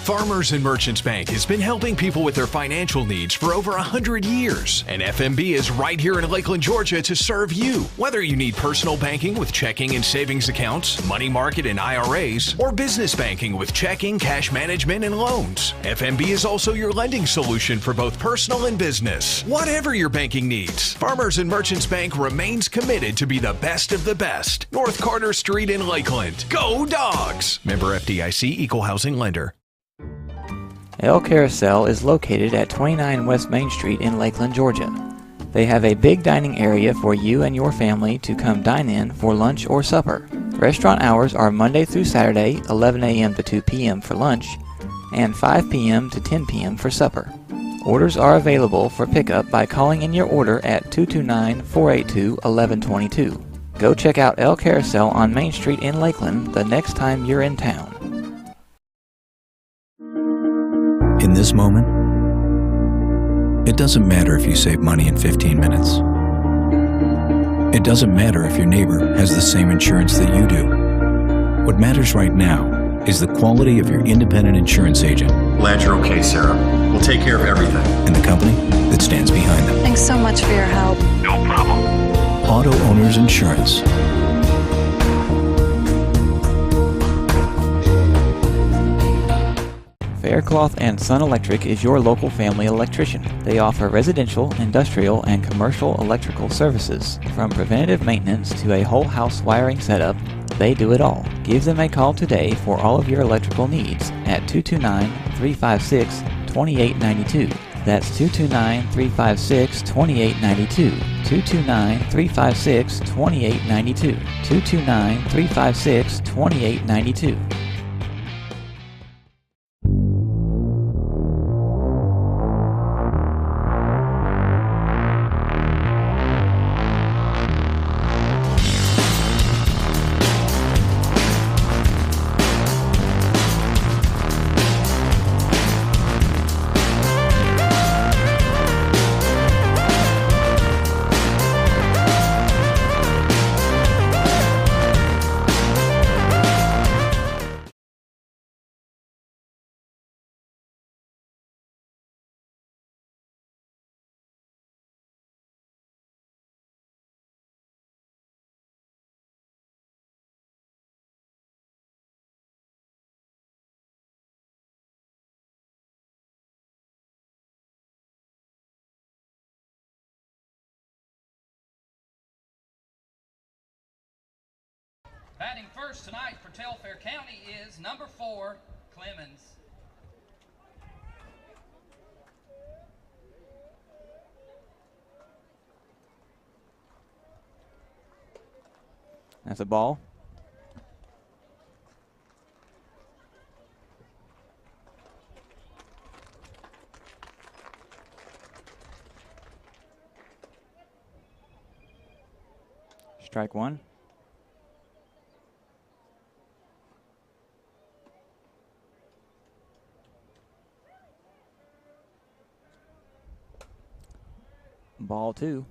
Farmers and Merchants Bank has been helping people with their financial needs for over 100 years. And FMB is right here in Lakeland, Georgia to serve you. Whether you need personal banking with checking and savings accounts, money market and IRAs, or business banking with checking, cash management, and loans, FMB is also your lending solution for both personal and business. Whatever your banking needs, Farmers and Merchants Bank remains committed to be the best of the best. North Carter Street in Lakeland. Go Dogs! Member FDIC, Equal Housing Lender. El Carousel is located at 29 West Main Street in Lakeland, Georgia. They have a big dining area for you and your family to come dine in for lunch or supper. Restaurant hours are Monday through Saturday, 11 a.m. to 2 p.m. for lunch, and 5 p.m. to 10 p.m. for supper. Orders are available for pickup by calling in your order at 229-482-1122. Go check out El Carousel on Main Street in Lakeland the next time you're in town. In this moment, it doesn't matter if you save money in 15 minutes. It doesn't matter if your neighbor has the same insurance that you do. What matters right now is the quality of your independent insurance agent. Glad you're okay, Sarah. We'll take care of everything. And the company that stands behind them. Thanks so much for your help. No problem. Auto Owners Insurance. Faircloth and Sun Electric is your local family electrician. They offer residential, industrial, and commercial electrical services. From preventative maintenance to a whole house wiring setup, they do it all. Give them a call today for all of your electrical needs at 229-356-2892. That's 229-356-2892. 229-356-2892. 229-356-2892. Batting first tonight for Telfair County is number 4, Clemens. That's a ball. Strike one. Ball two.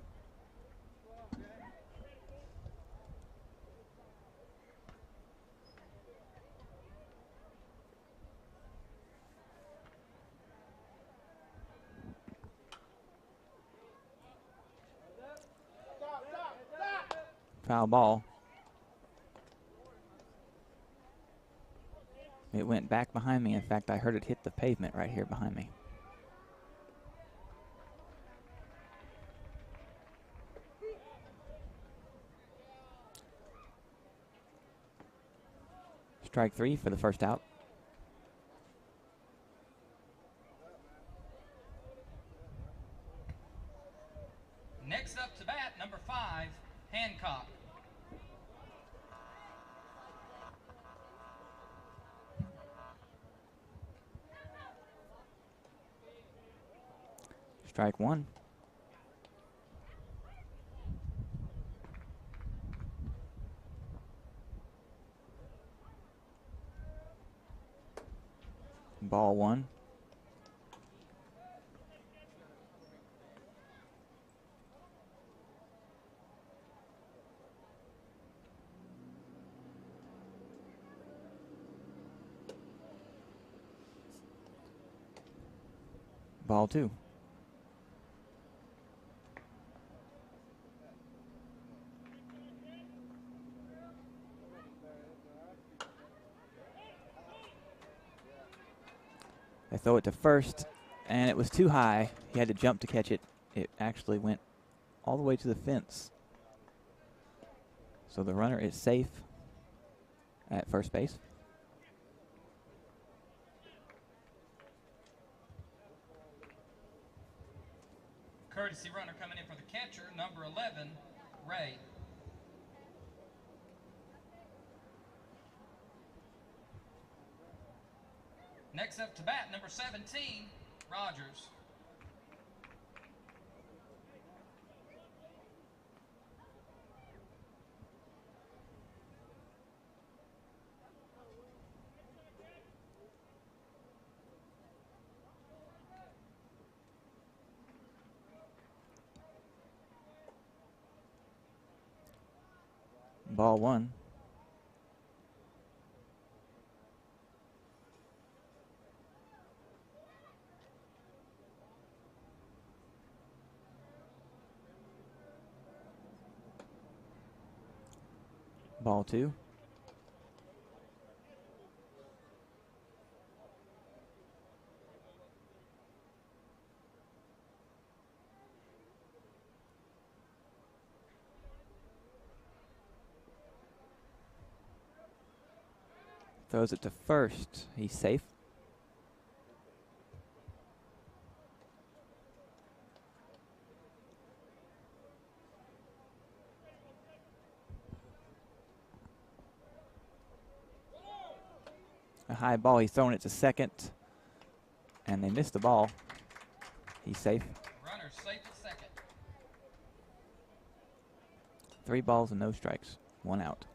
Foul ball. It went back behind me. In fact, I heard it hit the pavement right here behind me. Strike three for the first out. Next up to bat, number 5, Hancock. Strike one. Ball one. Ball 2. They throw it to first, and it was too high. He had to jump to catch it. It actually went all the way to the fence. So the runner is safe at first base. Courtesy runner coming in for the catcher, number 11, Ray. Next up to bat, number 17, Rogers. Ball 1. Ball 2. Throws it to first. He's safe. A high ball. He's throwing it to second. And they missed the ball. He's safe. Runner safe at second. 3 balls and no strikes. 1 out.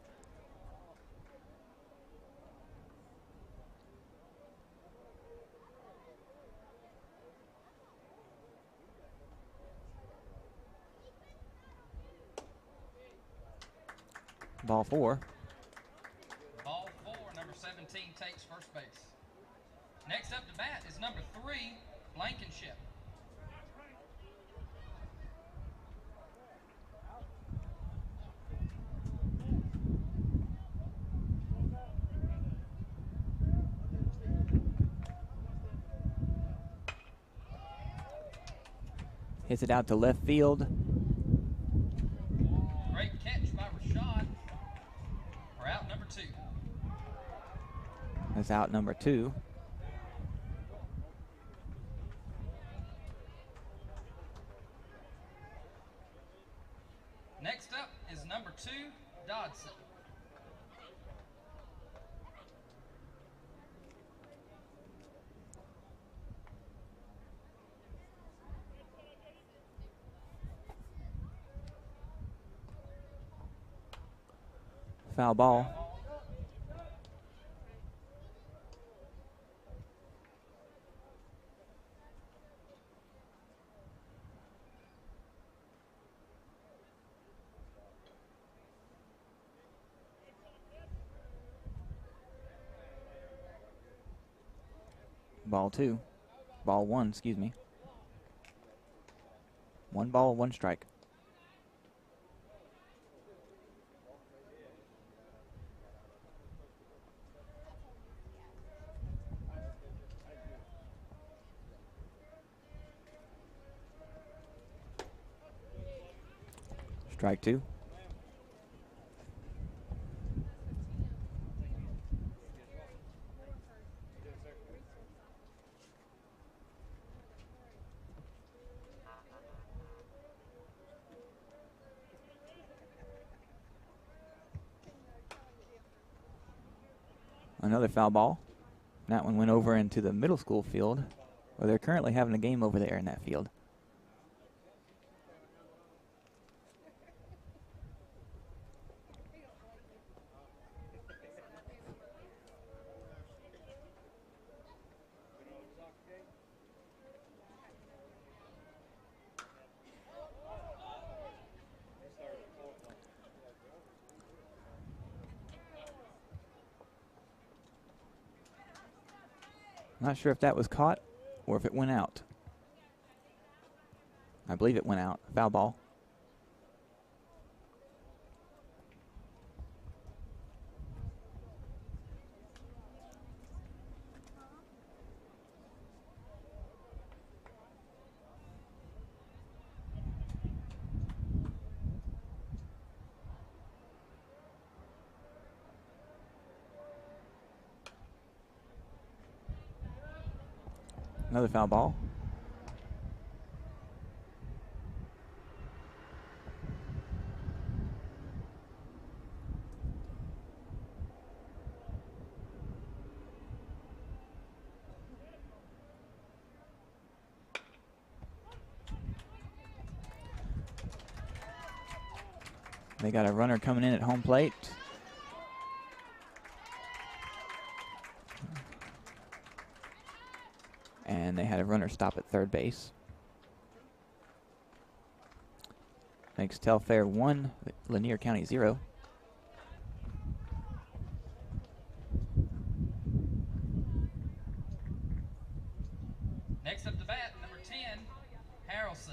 Ball 4. Ball 4, number 17 takes first base. Next up to bat is number 3, Blankenship. Hits it out to left field. Great catch by Rashad for out number 2. That's out number 2. Next up is number 2, Dodson. Foul ball. Ball 2. Ball 1, excuse me. 1 ball, 1 strike. Strike 2. Another foul ball. That one went over into the middle school field, where they're currently having a game over there in that field. Not sure if that was caught or if it went out. I believe it went out. Foul ball. Another foul ball. They got a runner coming in at home plate. And they had a runner stop at third base. Makes Telfair 1, Lanier County 0. Next up to bat, number 10, Harrelson.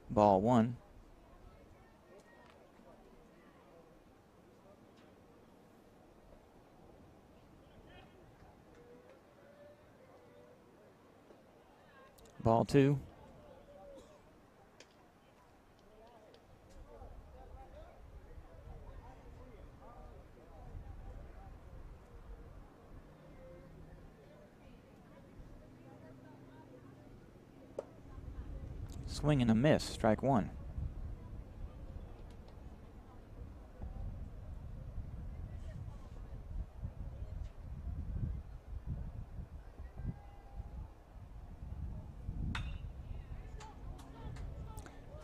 Ball 1. Ball 2. Swing and a miss, strike 1.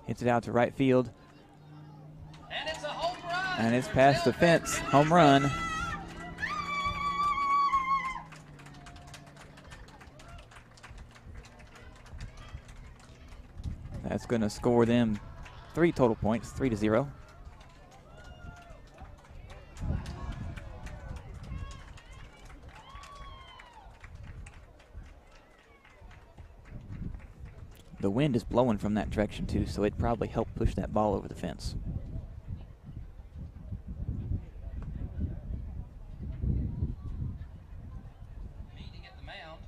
Hits it out to right field. And it's a home run. And it's past the fence. Home run. That's going to score them 3 total points, 3-0. The wind is blowing from that direction too, so it probably helped push that ball over the fence. Meeting at the mound.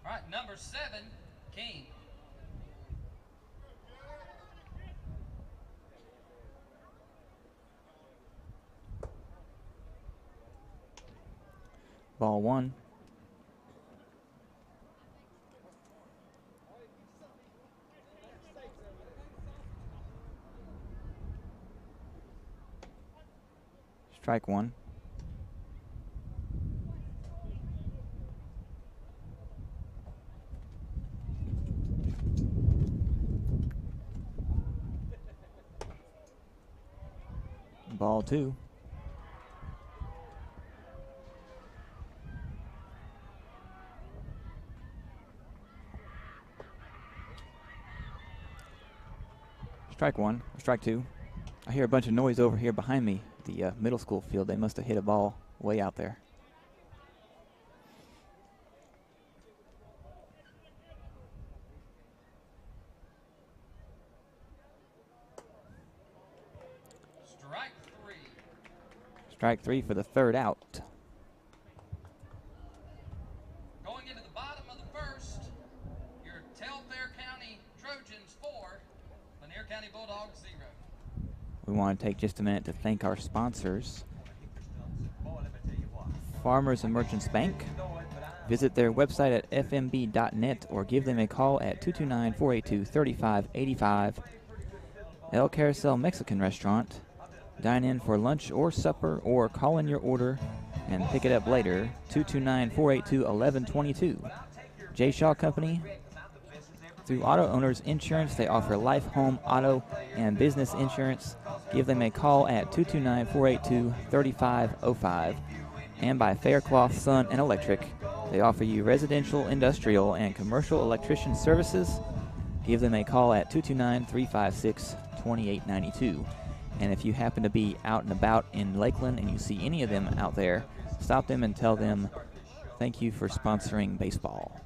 All right, number 7, King. Ball 1. Strike 1. Ball 2. Strike 1, or strike 2. I hear a bunch of noise over here behind me, the middle school field. They must have hit a ball way out there. Strike 3. Strike 3 for the third out. Going into the bottom of the first, your Telfair County Trojans 4, Lanier County Bulldogs 0. We want to take just a minute to thank our sponsors. Farmers and Merchants Bank. Visit their website at fmb.net or give them a call at 229-482-3585. El Carousel Mexican Restaurant, Dine in for lunch or supper, or call in your order and pick it up later. 229-482-1122. J. Shaw Company. Through Auto Owners Insurance, they offer life, home, auto, and business insurance. Give them a call at 229-482-3505. And by Faircloth Sun and Electric, they offer you residential, industrial, and commercial electrician services. Give them a call at 229-356-2892. And if you happen to be out and about in Lakeland and you see any of them out there, stop them and tell them thank you for sponsoring baseball.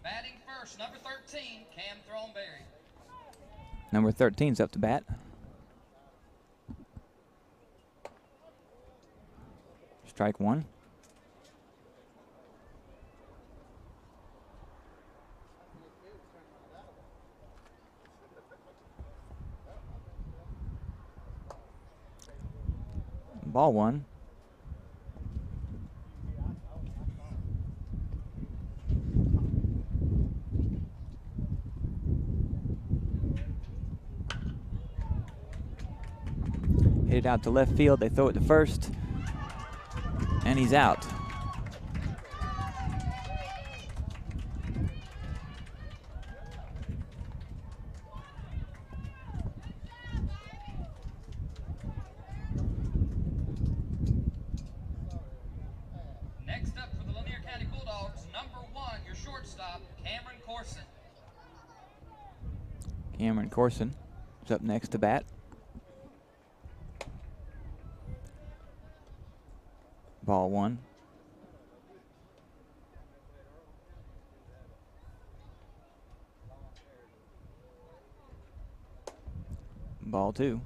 Batting first, number 13, Cam Throneberry. Number 13's up to bat. Strike one. Ball one. Hit it out to left field. They throw it to first. And he's out. Next up for the Lanier County Bulldogs, number 1, your shortstop, Cameron Corson. Cameron Corson is up next to bat. Ball one. Ball two.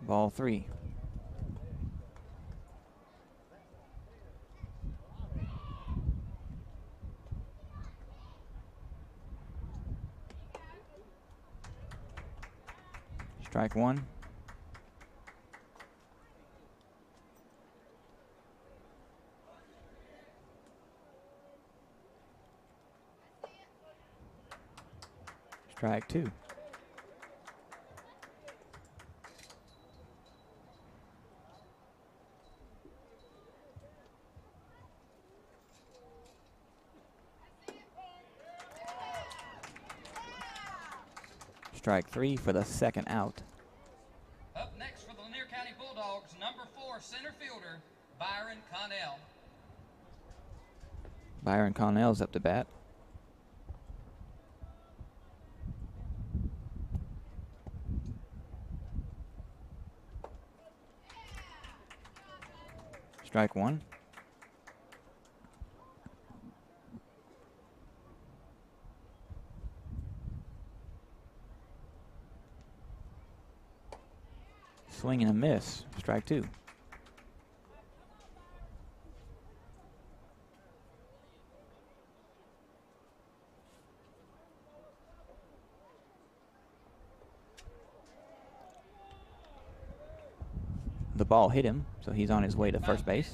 Ball three. Strike one. Strike two. Strike three for the second out. Up next for the Lanier County Bulldogs, number 4, center fielder, Byron Connell. Byron Connell's up to bat. Strike one. Swing and a miss. Strike two. The ball hit him, so he's on his way to first base.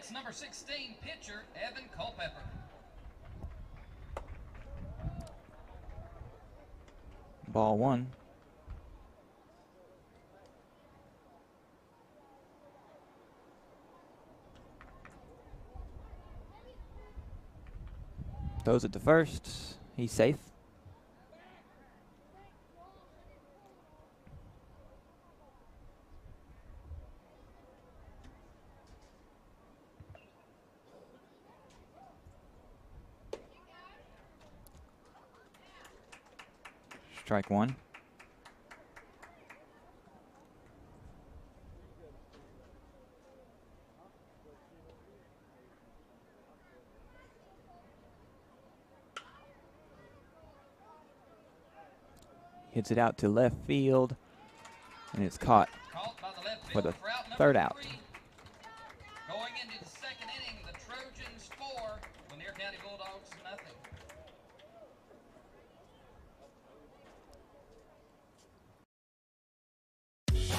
It's number 16, pitcher Evan Culpepper. Ball one. Throws it to first. He's safe. Strike one. Hits it out to left field, and it's caught for the third out. Going into the second inning, the Trojans 4, Lanier County Bulldogs 0.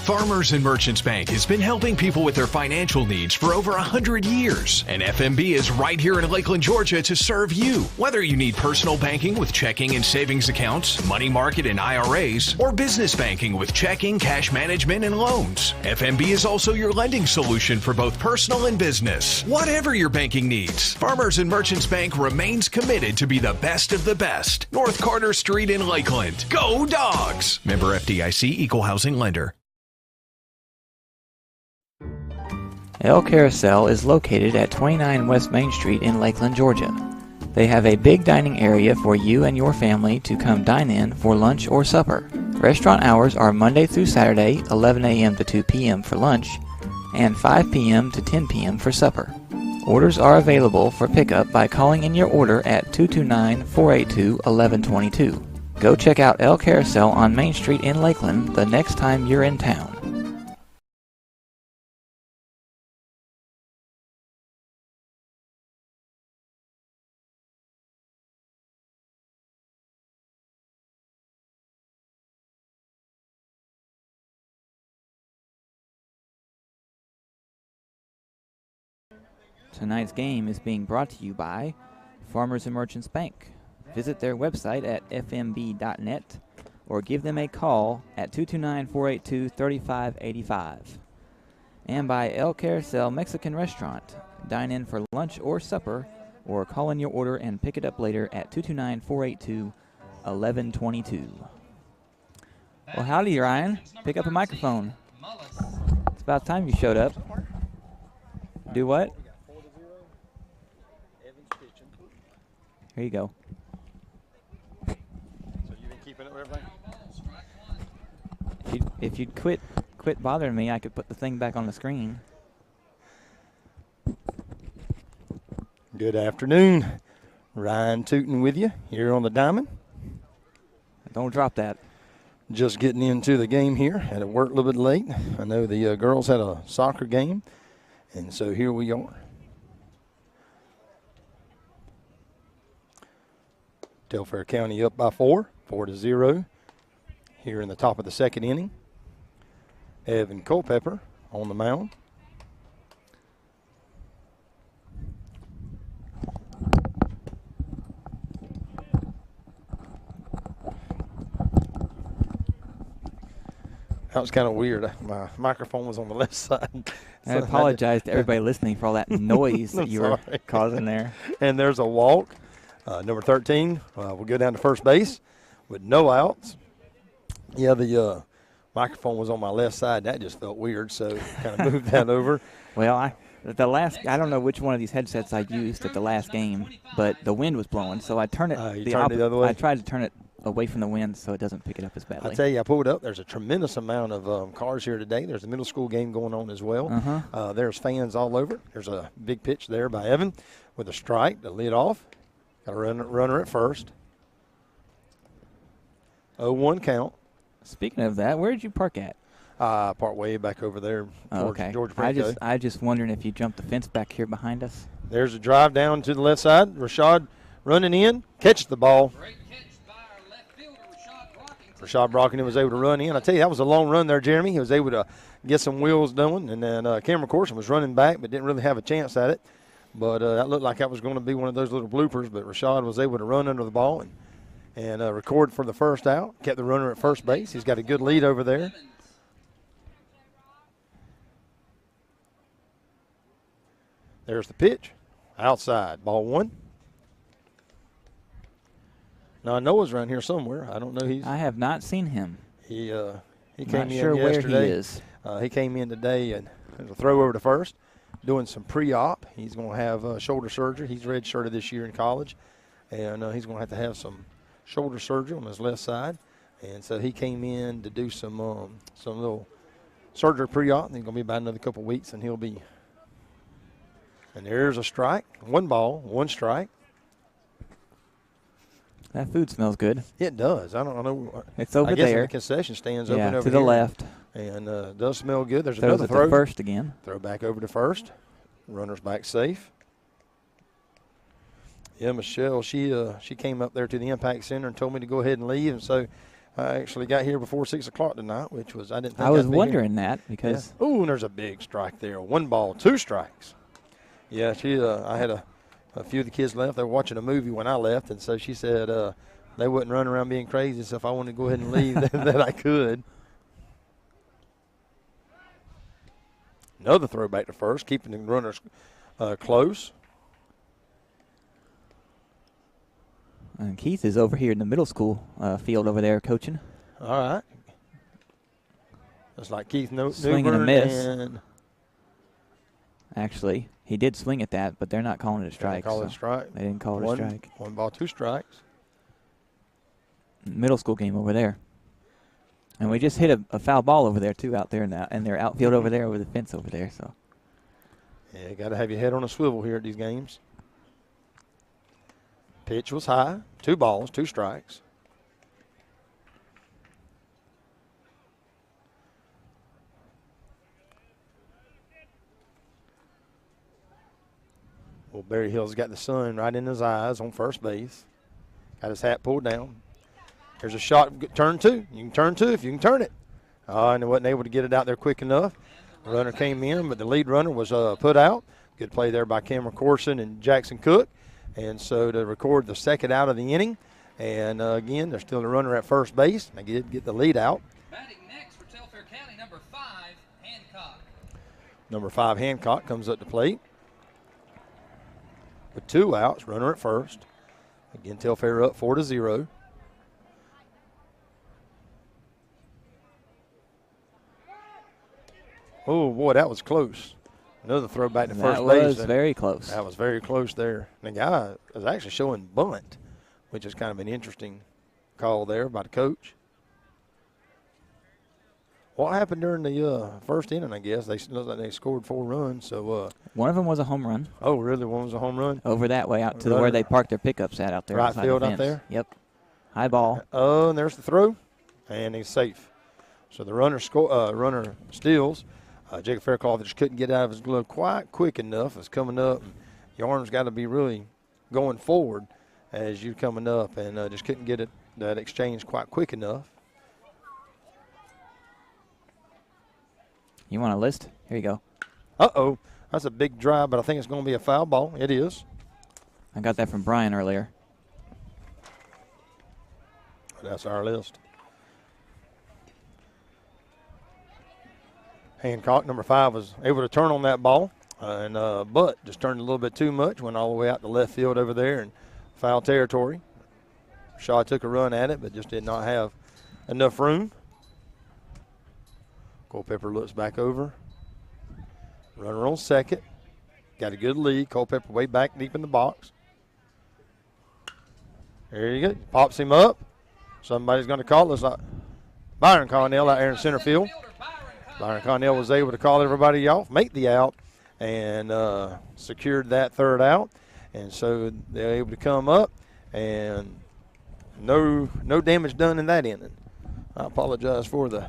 Farmers and Merchants Bank has been helping people with their financial needs for over 100 years. And FMB is right here in Lakeland, Georgia to serve you. Whether you need personal banking with checking and savings accounts, money market and IRAs, or business banking with checking, cash management, and loans, FMB is also your lending solution for both personal and business. Whatever your banking needs, Farmers and Merchants Bank remains committed to be the best of the best. North Carter Street in Lakeland. Go Dogs! Member FDIC, Equal Housing Lender. El Carousel is located at 29 West Main Street in Lakeland, Georgia. They have a big dining area for you and your family to come dine in for lunch or supper. Restaurant hours are Monday through Saturday, 11 a.m. to 2 p.m. for lunch, and 5 p.m. to 10 p.m. for supper. Orders are available for pickup by calling in your order at 229-482-1122. Go check out El Carousel on Main Street in Lakeland the next time you're in town. Tonight's game is being brought to you by Farmers and Merchants Bank. Visit their website at fmb.net or give them a call at 229-482-3585. And by El Carousel Mexican Restaurant. Dine in for lunch or supper, or call in your order and pick it up later at 229-482-1122. Well, howdy, Ryan. Pick up a microphone. It's about time you showed up. Do what? Here you go. So you've been keeping up with everything? If you'd quit bothering me, I could put the thing back on the screen. Good afternoon. Ryan Tootin with you here on the diamond. Don't drop that. Just getting into the game here. Had to work a little bit late. I know the girls had a soccer game, and so here we are. Telfair County up by 4-0 here in the top of the second inning. Evan Culpepper on the mound. That was kind of weird. My microphone was on the left side. I apologize to everybody listening for all that noise that you were causing there. And there's a walk. Number 13 will go down to first base with no outs. Yeah, the microphone was on my left side. That just felt weird, so kind of moved that over. Well, I don't know which one of these headsets I used at the last game, but the wind was blowing, so I turned it the other way? I tried to turn it away from the wind so it doesn't pick it up as badly. I tell you, I pulled up. There's a tremendous amount of cars here today. There's a middle school game going on as well. There's fans all over. There's a big pitch there by Evan with a strike to lead off. Got a runner at first. 0-1 count. Speaking of that, where did you park at? Part way back over there towards George Franco. I just wondering if you jumped the fence back here behind us. There's a drive down to the left side. Rashad running in, catches the ball. Great catch by our left fielder, Rashad Brockington. Rashad Brockington was able to run in. I tell you, that was a long run there, Jeremy. He was able to get some wheels done. And then Cameron Corson was running back but didn't really have a chance at it. But that looked like that was going to be one of those little bloopers. But Rashad was able to run under the ball and record for the first out. Kept the runner at first base. He's got a good lead over there. There's the pitch. Outside. Ball 1. Now, Noah's around here somewhere. I don't know. I have not seen him. He came Not in sure yesterday. where he is. He came in today and there's a throw over to first, doing some pre-op. He's going to have shoulder surgery. He's redshirted this year in college, and he's going to have some shoulder surgery on his left side. And so he came in to do some little surgery pre-op, and he's going to be about another couple weeks, and he'll be. And there's a strike. 1 ball, 1 strike. That food smells good. It does. I don't know. It's over I guess there. In the concession stands open over to the here. left. And does smell good. There's Throws another it throw. to first again. Throw back over to first. Runner's back safe. Yeah, Michelle, she came up there to the Impact Center and told me to go ahead and leave. And so I actually got here before 6 o'clock tonight, which was I didn't think I was I'd be wondering here. that because. Yeah. Ooh, and there's a big strike there. 1 ball, 2 strikes. Yeah, I had a few of the kids left. They were watching a movie when I left, and so she said they wouldn't run around being crazy, so if I wanted to go ahead and leave, that I could. Another throw back to first, keeping the runners close. And Keith is over here in the middle school field over there coaching. All right. That's like Keith Swing and a Newburn miss. and Actually, he did swing at that, but they're not calling it a strike. They call it a strike. They didn't call it a strike. 1 ball, 2 strikes. Middle school game over there. And we just hit a foul ball over there, too, out there now, and their outfield over there, over the fence over there. So, Yeah, got to have your head on a swivel here at these games. Pitch was high. 2 balls, 2 strikes. Well, Barry Hill's got the sun right in his eyes on first base. Got his hat pulled down. There's a shot, turn 2. You can turn 2 if you can turn it. And they wasn't able to get it out there quick enough. The runner came in, but the lead runner was put out. Good play there by Cameron Corson and Jackson Cook. And so to record the second out of the inning. And again, there's still a runner at first base. They did get the lead out. Batting next for Telfair County, number 5, Hancock. Number 5, Hancock, comes up to plate. With 2 outs, runner at first. Again, Telfair up 4-0. Oh, boy, that was close. Another throw back to first base. That was very close. That was very close there. And the guy was actually showing bunt, which is kind of an interesting call there by the coach. What happened during the first inning, I guess? They scored 4 runs. So one of them was a home run. Oh, really? One was a home run? Over that way out to where they parked their pickups at out there. Right field out there? Yep. High ball. Oh, and there's the throw. And he's safe. So the runner steals. Jacob Faircloth just couldn't get out of his glove quite quick enough. It's coming up. Your arm's got to be really going forward as you're coming up, and just couldn't get that exchange quite quick enough. You want a list? Here you go. Uh-oh. That's a big drive, but I think it's going to be a foul ball. It is. I got that from Brian earlier. That's our list. Hancock, number 5, was able to turn on that ball, but just turned a little bit too much, went all the way out to left field over there in foul territory. Shaw took a run at it, but just did not have enough room. Culpepper looks back over. Runner on second. Got a good lead. Culpepper way back deep in the box. There you go. Pops him up. Somebody's going to call us. Byron Connell out there in center field. Byron Connell was able to call everybody off, make the out, and secured that third out. And so they're able to come up, and no damage done in that inning. I apologize for the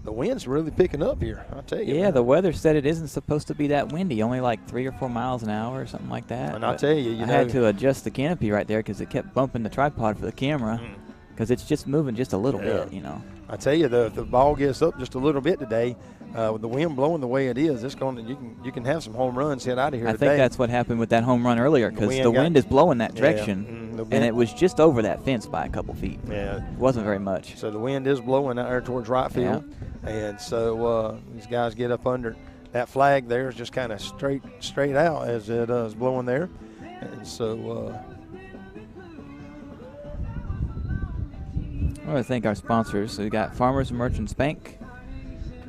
wind's really picking up here, I'll tell you. Yeah, man. the weather said it isn't supposed to be that windy, only like 3 or 4 miles an hour or something like that. And I'll tell you, I had to adjust the canopy right there because it kept bumping the tripod for the camera. because it's just moving just a little bit, you know. I tell you, if the ball gets up just a little bit today, with the wind blowing the way it is, it's going to you can have some home runs hit out of here I today. think that's what happened with that home run earlier, because the wind is blowing that direction, and it was just over that fence by a couple feet. Yeah, it wasn't very much. So the wind is blowing out there towards right field, and so these guys get up under that flag there is just kind of straight out as it is blowing there, and so. I want to thank our sponsors. So we got Farmers and Merchants Bank,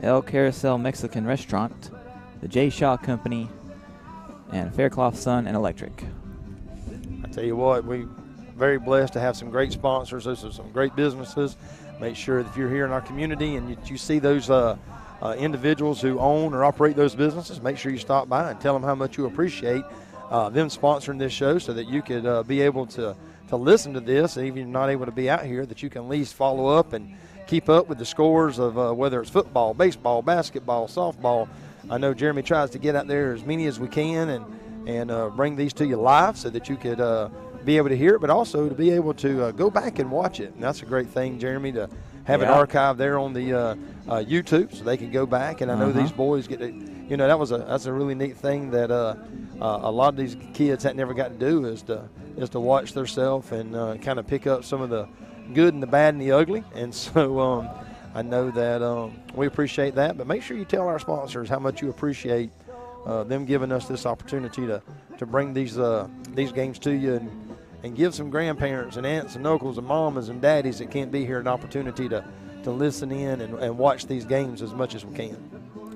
El Carousel Mexican Restaurant, the J. Shaw Company, and Faircloth Sun and Electric. I tell you what, we're very blessed to have some great sponsors. Those are some great businesses. Make sure that if you're here in our community and you see those individuals who own or operate those businesses, make sure you stop by and tell them how much you appreciate them sponsoring this show, so that you could be able to listen to this, and even if you're not able to be out here, that you can at least follow up and keep up with the scores of whether it's football, baseball, basketball, softball. I know Jeremy tries to get out there as many as we can and bring these to you live, so that you could be able to hear it, but also to be able to go back and watch it. And that's a great thing, Jeremy, to have it archived there on the YouTube, so they can go back. And I know these boys get to, that's a really neat thing that a lot of these kids had never got to do, is to watch themselves and kind of pick up some of the good and the bad and the ugly. And so I know that we appreciate that. But make sure you tell our sponsors how much you appreciate them giving us this opportunity to bring these games to you, and give some grandparents and aunts and uncles and mamas and daddies that can't be here an opportunity to listen in and watch these games as much as we can.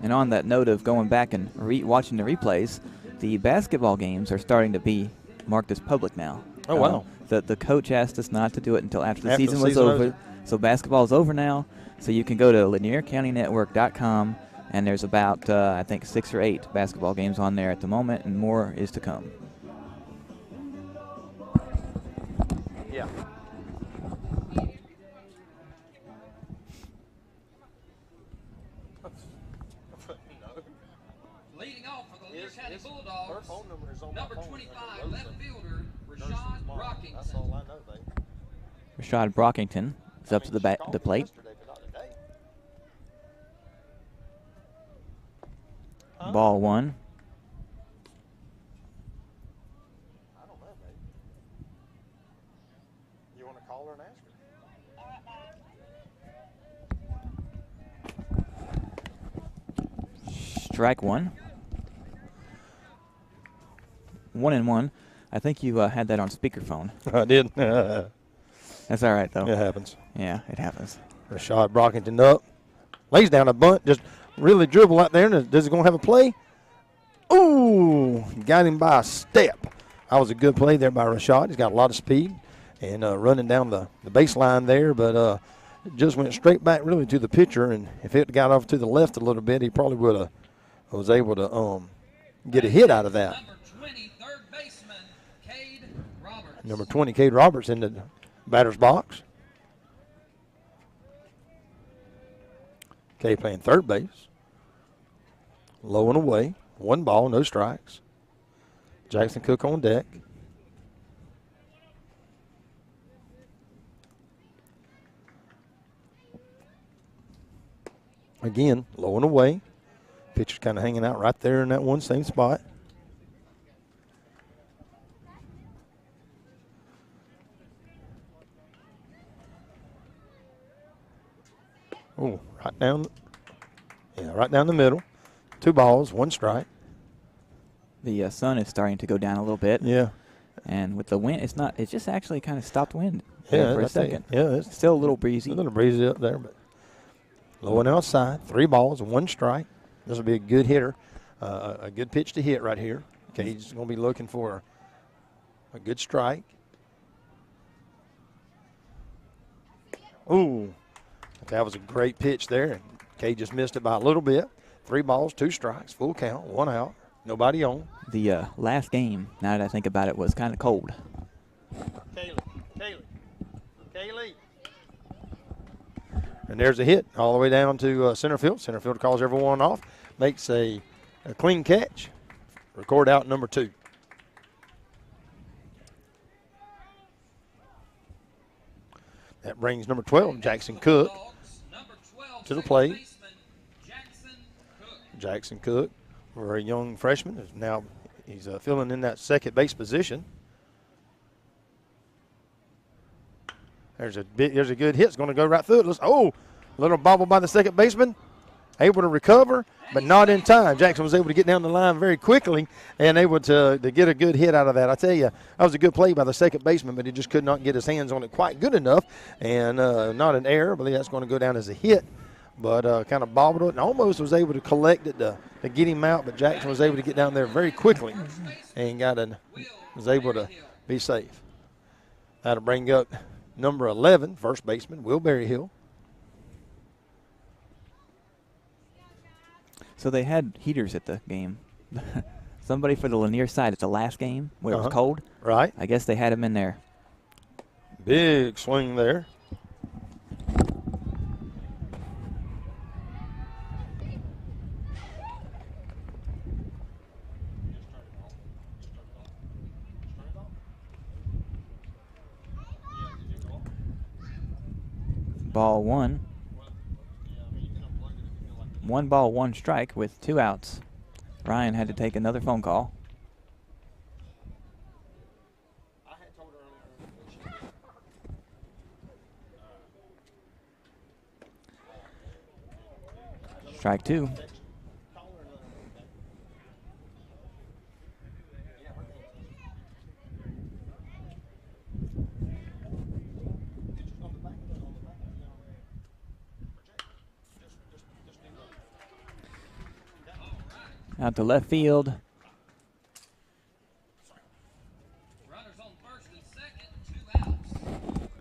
And on that note of going back and watching the replays, the basketball games are starting to be marked as public now. Oh, wow. The coach asked us not to do it until after the season was over. So basketball is over now. So you can go to LanierCountyNetwork.com, and there's about, I think, 6 or 8 basketball games on there at the moment, and more is to come. Yeah. Leading off for the Lanier County Bulldogs, number 25, left fielder, Rashad Brockington. That's all I know, babe. Rashad Brockington is up to the plate. Ball 1. I don't know, babe. You want to call her and ask her? Strike 1. 1-1. I think you had that on speakerphone. I did. That's all right, though. It happens. Yeah, it happens. Rashad Brockington up. Lays down a bunt. Just really dribble out there. Does he going to have a play? Ooh, got him by a step. That was a good play there by Rashad. He's got a lot of speed and running down the baseline there, but just went straight back really to the pitcher. And if it got off to the left a little bit, he probably would have was able to get a hit out of that. Number 20, third baseman, Cade Roberts. Number 20, Cade Roberts in the batter's box. Cade playing third base. Low and away. 1 ball, no strikes. Jackson Cook on deck. Again, low and away. Pitcher's kind of hanging out right there in that one same spot. Oh, right down the middle. 2 balls, 1 strike. The sun is starting to go down a little bit. Yeah. And with the wind, it's just actually kind of stopped wind for a second. Yeah, it's still a little breezy. A little breezy up there, but low and outside. 3 balls, 1 strike. This will be a good hitter, a good pitch to hit right here. Okay, he's going to be looking for a good strike. Ooh, that was a great pitch there. Kay just missed it by a little bit. 3 balls, 2 strikes, full count, 1 out, nobody on. The last game, now that I think about it, was kind of cold. Kaylee. And there's a hit all the way down to center field. Center field calls everyone off, makes a clean catch. Record out number 2. That brings number 12, Jackson Cook, to the plate. Jackson Cook, a very young freshman, is now he's filling in that second base position. There's a good hit. It's going to go right through it. Oh, a little bobble by the second baseman. Able to recover, but not in time. Jackson was able to get down the line very quickly and able to get a good hit out of that. I tell you, that was a good play by the second baseman, but he just could not get his hands on it quite good enough. And not an error. I believe that's going to go down as a hit. But kind of bobbled it and almost was able to collect it to get him out. But Jackson was able to get down there very quickly and was able to be safe. That'll bring up number 11, first baseman, Will Berryhill. So they had heaters at the game. Somebody for the Lanier side at the last game where it was cold. Right. I guess they had him in there. Big swing there. Ball one. 1 ball, 1 strike with 2 outs. Ryan had to take another phone call. Strike 2. Out to left field. Runners on first and second, 2 outs.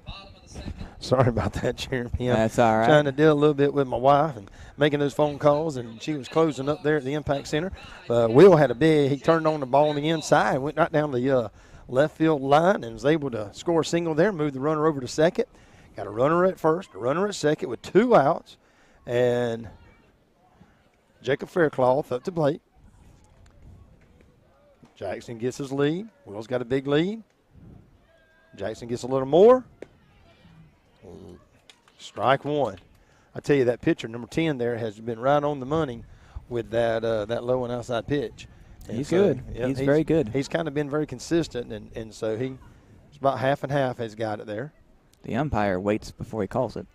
Bottom of the second. Sorry about that, Jeremy. That's all right. Trying to deal a little bit with my wife and making those phone calls, and she was closing up there at the Impact Center. Will had he turned on the ball on the inside, went right down the left field line and was able to score a single there, move the runner over to second. Got a runner at first, a runner at second with 2 outs, and Jacob Faircloth up to plate. Jackson gets his lead. Will's got a big lead. Jackson gets a little more. Strike 1. I tell you, that pitcher, number 10 there, has been right on the money with that low and outside pitch. And he's good. Yeah, he's very good. He's kind of been very consistent, and so it's about half and half has got it there. The umpire waits before he calls it.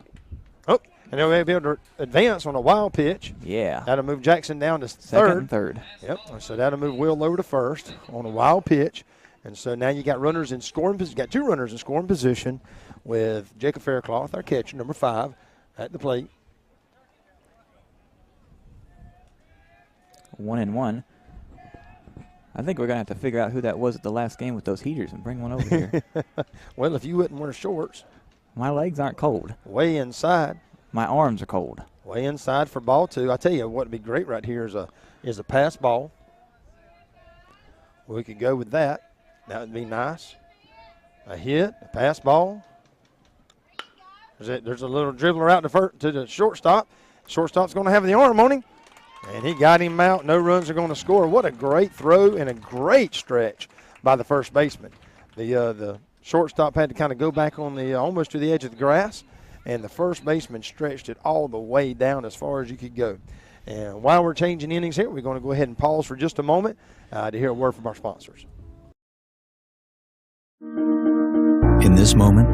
Oh, and they'll be able to advance on a wild pitch. Yeah. That'll move Jackson down to third. Second and third. Yep, so that'll move Will over to first on a wild pitch. And so now you got runners in scoring position. You got 2 runners in scoring position with Jacob Faircloth, our catcher, number 5, at the plate. 1-1. I think we're going to have to figure out who that was at the last game with those heaters and bring one over here. Well, if you wouldn't wear shorts. My legs aren't cold. Way inside. My arms are cold. Way inside for ball 2. I tell you what would be great right here is a pass ball. We could go with that. That would be nice. A hit, a pass ball. There's a little dribbler out to the shortstop. Shortstop's going to have the arm on him. And he got him out. No runs are going to score. What a great throw and a great stretch by the first baseman. The shortstop had to kind of go back on almost to the edge of the grass, and the first baseman stretched it all the way down as far as you could go. And while we're changing innings here, we're going to go ahead and pause for just a moment to hear a word from our sponsors. In this moment,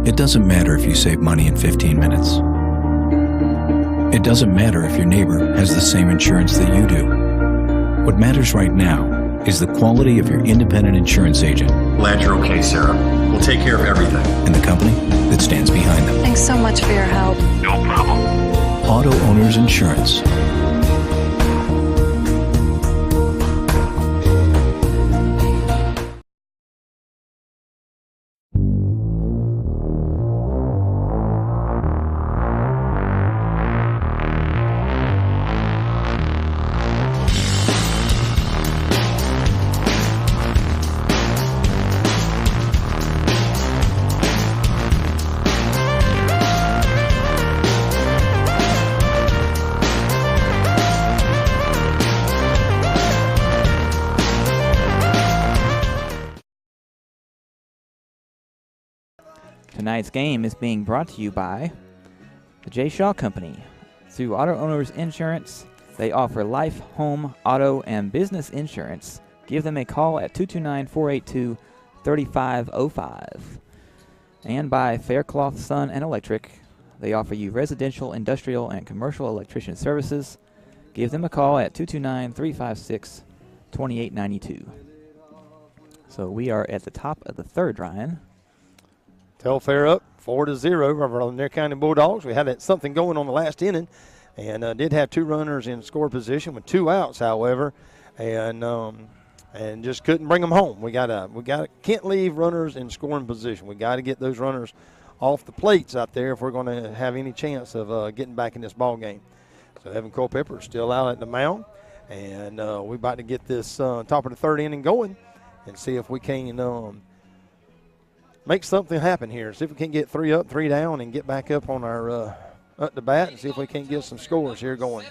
it doesn't matter if you save money in 15 minutes. It doesn't matter if your neighbor has the same insurance that you do. What matters right now is the quality of your independent insurance agent. Glad you're okay, Sarah. We'll take care of everything. And the company that stands behind them. Thanks so much for your help. No problem. Auto Owners Insurance. Tonight's game is being brought to you by the J. Shaw Company. Through Auto Owners Insurance, they offer life, home, auto, and business insurance. Give them a call at 229-482-3505. And by Faircloth Sun and Electric, they offer you residential, industrial, and commercial electrician services. Give them a call at 229-356-2892. So we are at the top of the third, Ryan. Telfair up 4-0 over Lanier County Bulldogs. We had something going on the last inning, and did have 2 runners in score position with 2 outs, however, and just couldn't bring them home. We can't leave runners in scoring position. We got to get those runners off the plates out there if we're going to have any chance of getting back in this ball game. So Evan Culpepper is still out at the mound, and we're about to get this top of the third inning going and see if we can make something happen here. See if we can get 3 up, 3 down, and get back up on our up the bat and see if we can get some scores here going.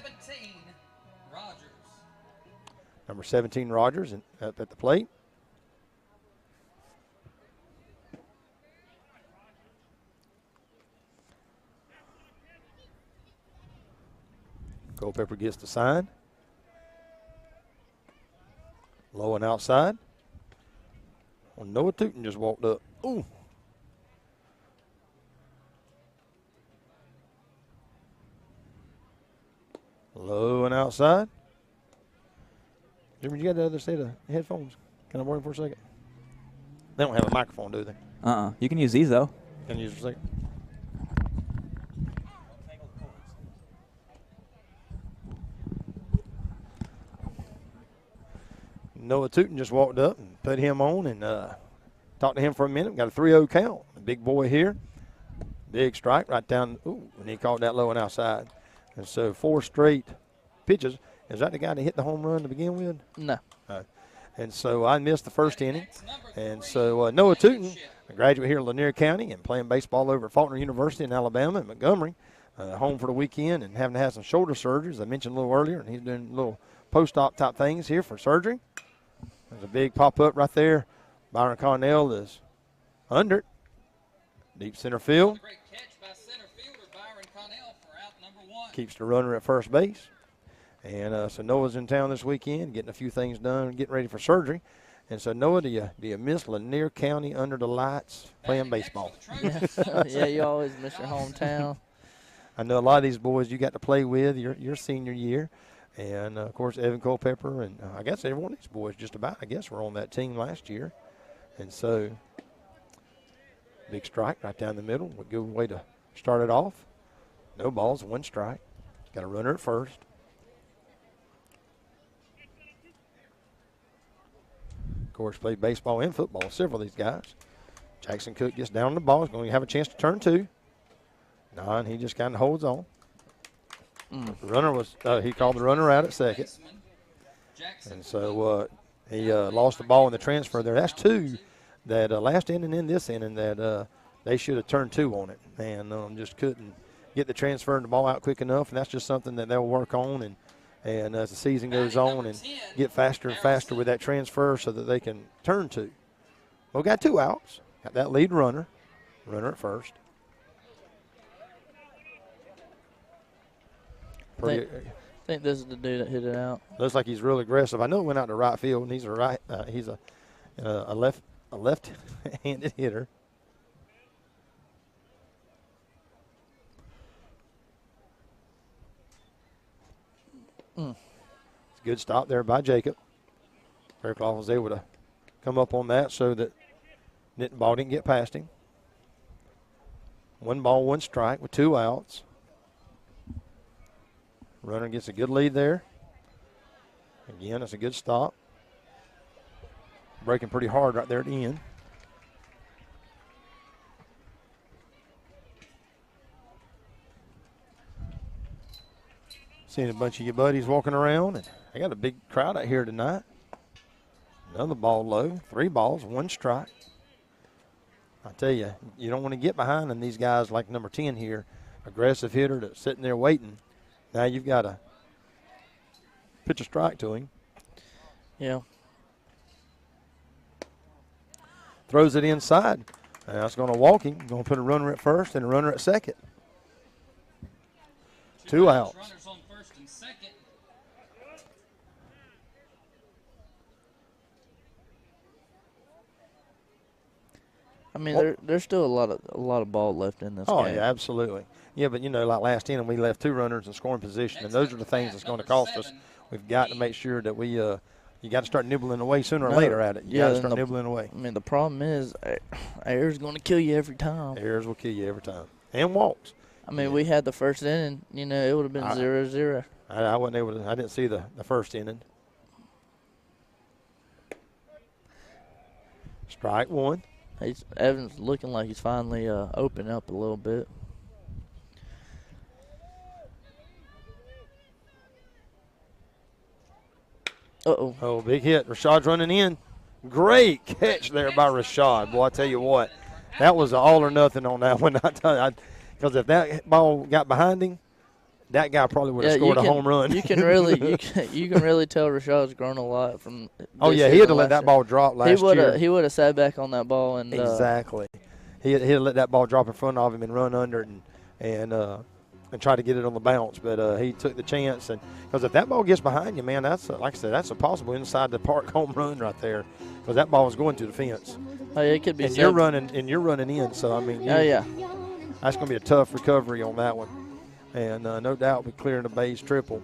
Number 17, Rogers, up at the plate. Culpepper gets the sign. Low and outside. Well, Noah Tootin just walked up. Ooh. Low and outside. Jimmy, you got the other set of headphones? Can I borrow them for a second? They don't have a microphone, do they? You can use these, though. Can you use for a second? Noah Tootin just walked up and put him on and talked to him for a minute. Got a 3-0 count. A big boy here. Big strike right down. Ooh, and he caught that low and outside. And so 4 straight pitches. Is that the guy that hit the home run to begin with? No. And so I missed the first inning. And so Noah Tootin, a graduate here in Lanier County and playing baseball over at Faulkner University in Alabama and Montgomery, home for the weekend and having to have some shoulder surgeries, I mentioned a little earlier, and he's doing little post-op type things here for surgery. There's a big pop-up right there. Byron Connell is under it. Deep center field. Great catch by center fielder Byron Connell for out number 1. Keeps the runner at first base. And so Noah's in town this weekend, getting a few things done, getting ready for surgery. And so, Noah, do you miss Lanier County under the lights playing baseball? Yeah, you always miss your hometown. I know a lot of these boys you got to play with your senior year. And, of course, Evan Culpepper and I guess every one of these boys just about, I guess, were on that team last year. And so, big strike right down the middle. A good way to start it off. No balls, 1 strike. Got a runner at first. Of course, played baseball and football, several of these guys. Jackson Cook gets down on the ball. He's going to have a chance to turn 2. No, and he just kind of holds on. The runner was, he called the runner out at second. And so he lost the ball in the transfer there. That's 2 that last inning and this inning that they should have turned 2 on it. And just couldn't get the transfer and the ball out quick enough. And that's just something that they'll work on and as the season goes on and get faster and faster with that transfer so that they can turn 2. Well, got 2 outs. Got that lead runner at first. I think this is the dude that hit it out. Looks like he's real aggressive. I know it went out to right field, and he's a left-handed hitter. It's a good stop there by Jacob. Faircloth was able to come up on that so that ball didn't get past him. 1 ball, 1 strike with 2 outs. Runner gets a good lead there. Again, it's a good stop. Breaking pretty hard right there at the end. Seeing a bunch of your buddies walking around, and I got a big crowd out here tonight. Another ball low, 3 balls, 1 strike. I tell you, you don't want to get behind on these guys like number 10 here, aggressive hitter that's sitting there waiting. Now you've got to pitch a strike to him. Yeah. Throws it inside. And that's going to walk him. Going to put a runner at first and a runner at second. 2 outs. Runners on first and second. I mean, there's still a lot of ball left in this game. Oh, yeah, absolutely. Yeah, but, like last inning, we left 2 runners in scoring position, and those are the things that's going to cost us. We've got to make sure that we you got to start nibbling away sooner or later at it. You got to start nibbling away. I mean, the problem is error's going to kill you every time. Errors will kill you every time. And walks. I mean, we had the first inning, it would have been 0-0. I wasn't able to – I didn't see the first inning. Strike 1. Evans looking like he's finally opened up a little bit. Uh-oh. Oh, big hit. Rashad's running in. Great catch there by Rashad. Boy, I tell you what, that was an all or nothing on that one. Because if that ball got behind him, that guy probably would have scored a home run. You can really tell Rashad's grown a lot from. Oh yeah, he had to let that ball drop last year. He would have sat back on that ball and exactly. He had let that ball drop in front of him and run under it and try to get it on the bounce, but he took the chance. And because if that ball gets behind you, man, that's like I said, that's a possible inside the park home run right there. Because that ball was going to the fence. Oh yeah, it could be. And you're running in, so I mean. Oh yeah. That's going to be a tough recovery on that one. And no doubt we're clearing the base triple.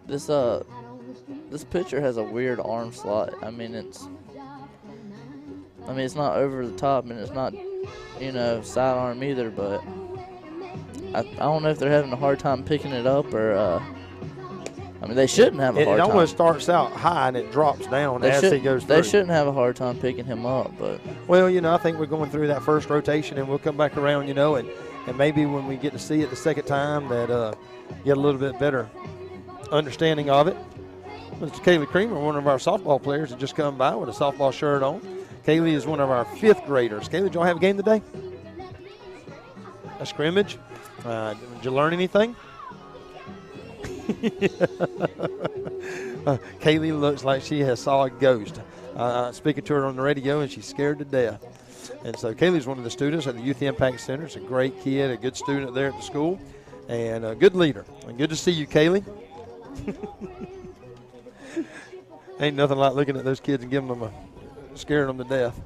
This pitcher has a weird arm slot. I mean, it's not over the top, and it's not, sidearm either. But I don't know if they're having a hard time picking it up or. They shouldn't have a hard time. It almost starts out high and it drops down as he goes through. They shouldn't have a hard time picking him up, but. Well, I think we're going through that first rotation, and we'll come back around, and maybe when we get to see it the second time that get a little bit better understanding of it. Mr. Kaylee Creamer, one of our softball players, has just come by with a softball shirt on. Kaylee is one of our 5th graders. Kaylee, did y'all have a game today? A scrimmage? Did you learn anything? Kaylee looks like she has saw a ghost. Speaking to her on the radio, and she's scared to death. And so Kaylee's one of the students at the Youth Impact Center. She's a great kid, a good student there at the school, and a good leader. And good to see you, Kaylee. Ain't nothing like looking at those kids and giving them scaring them to death.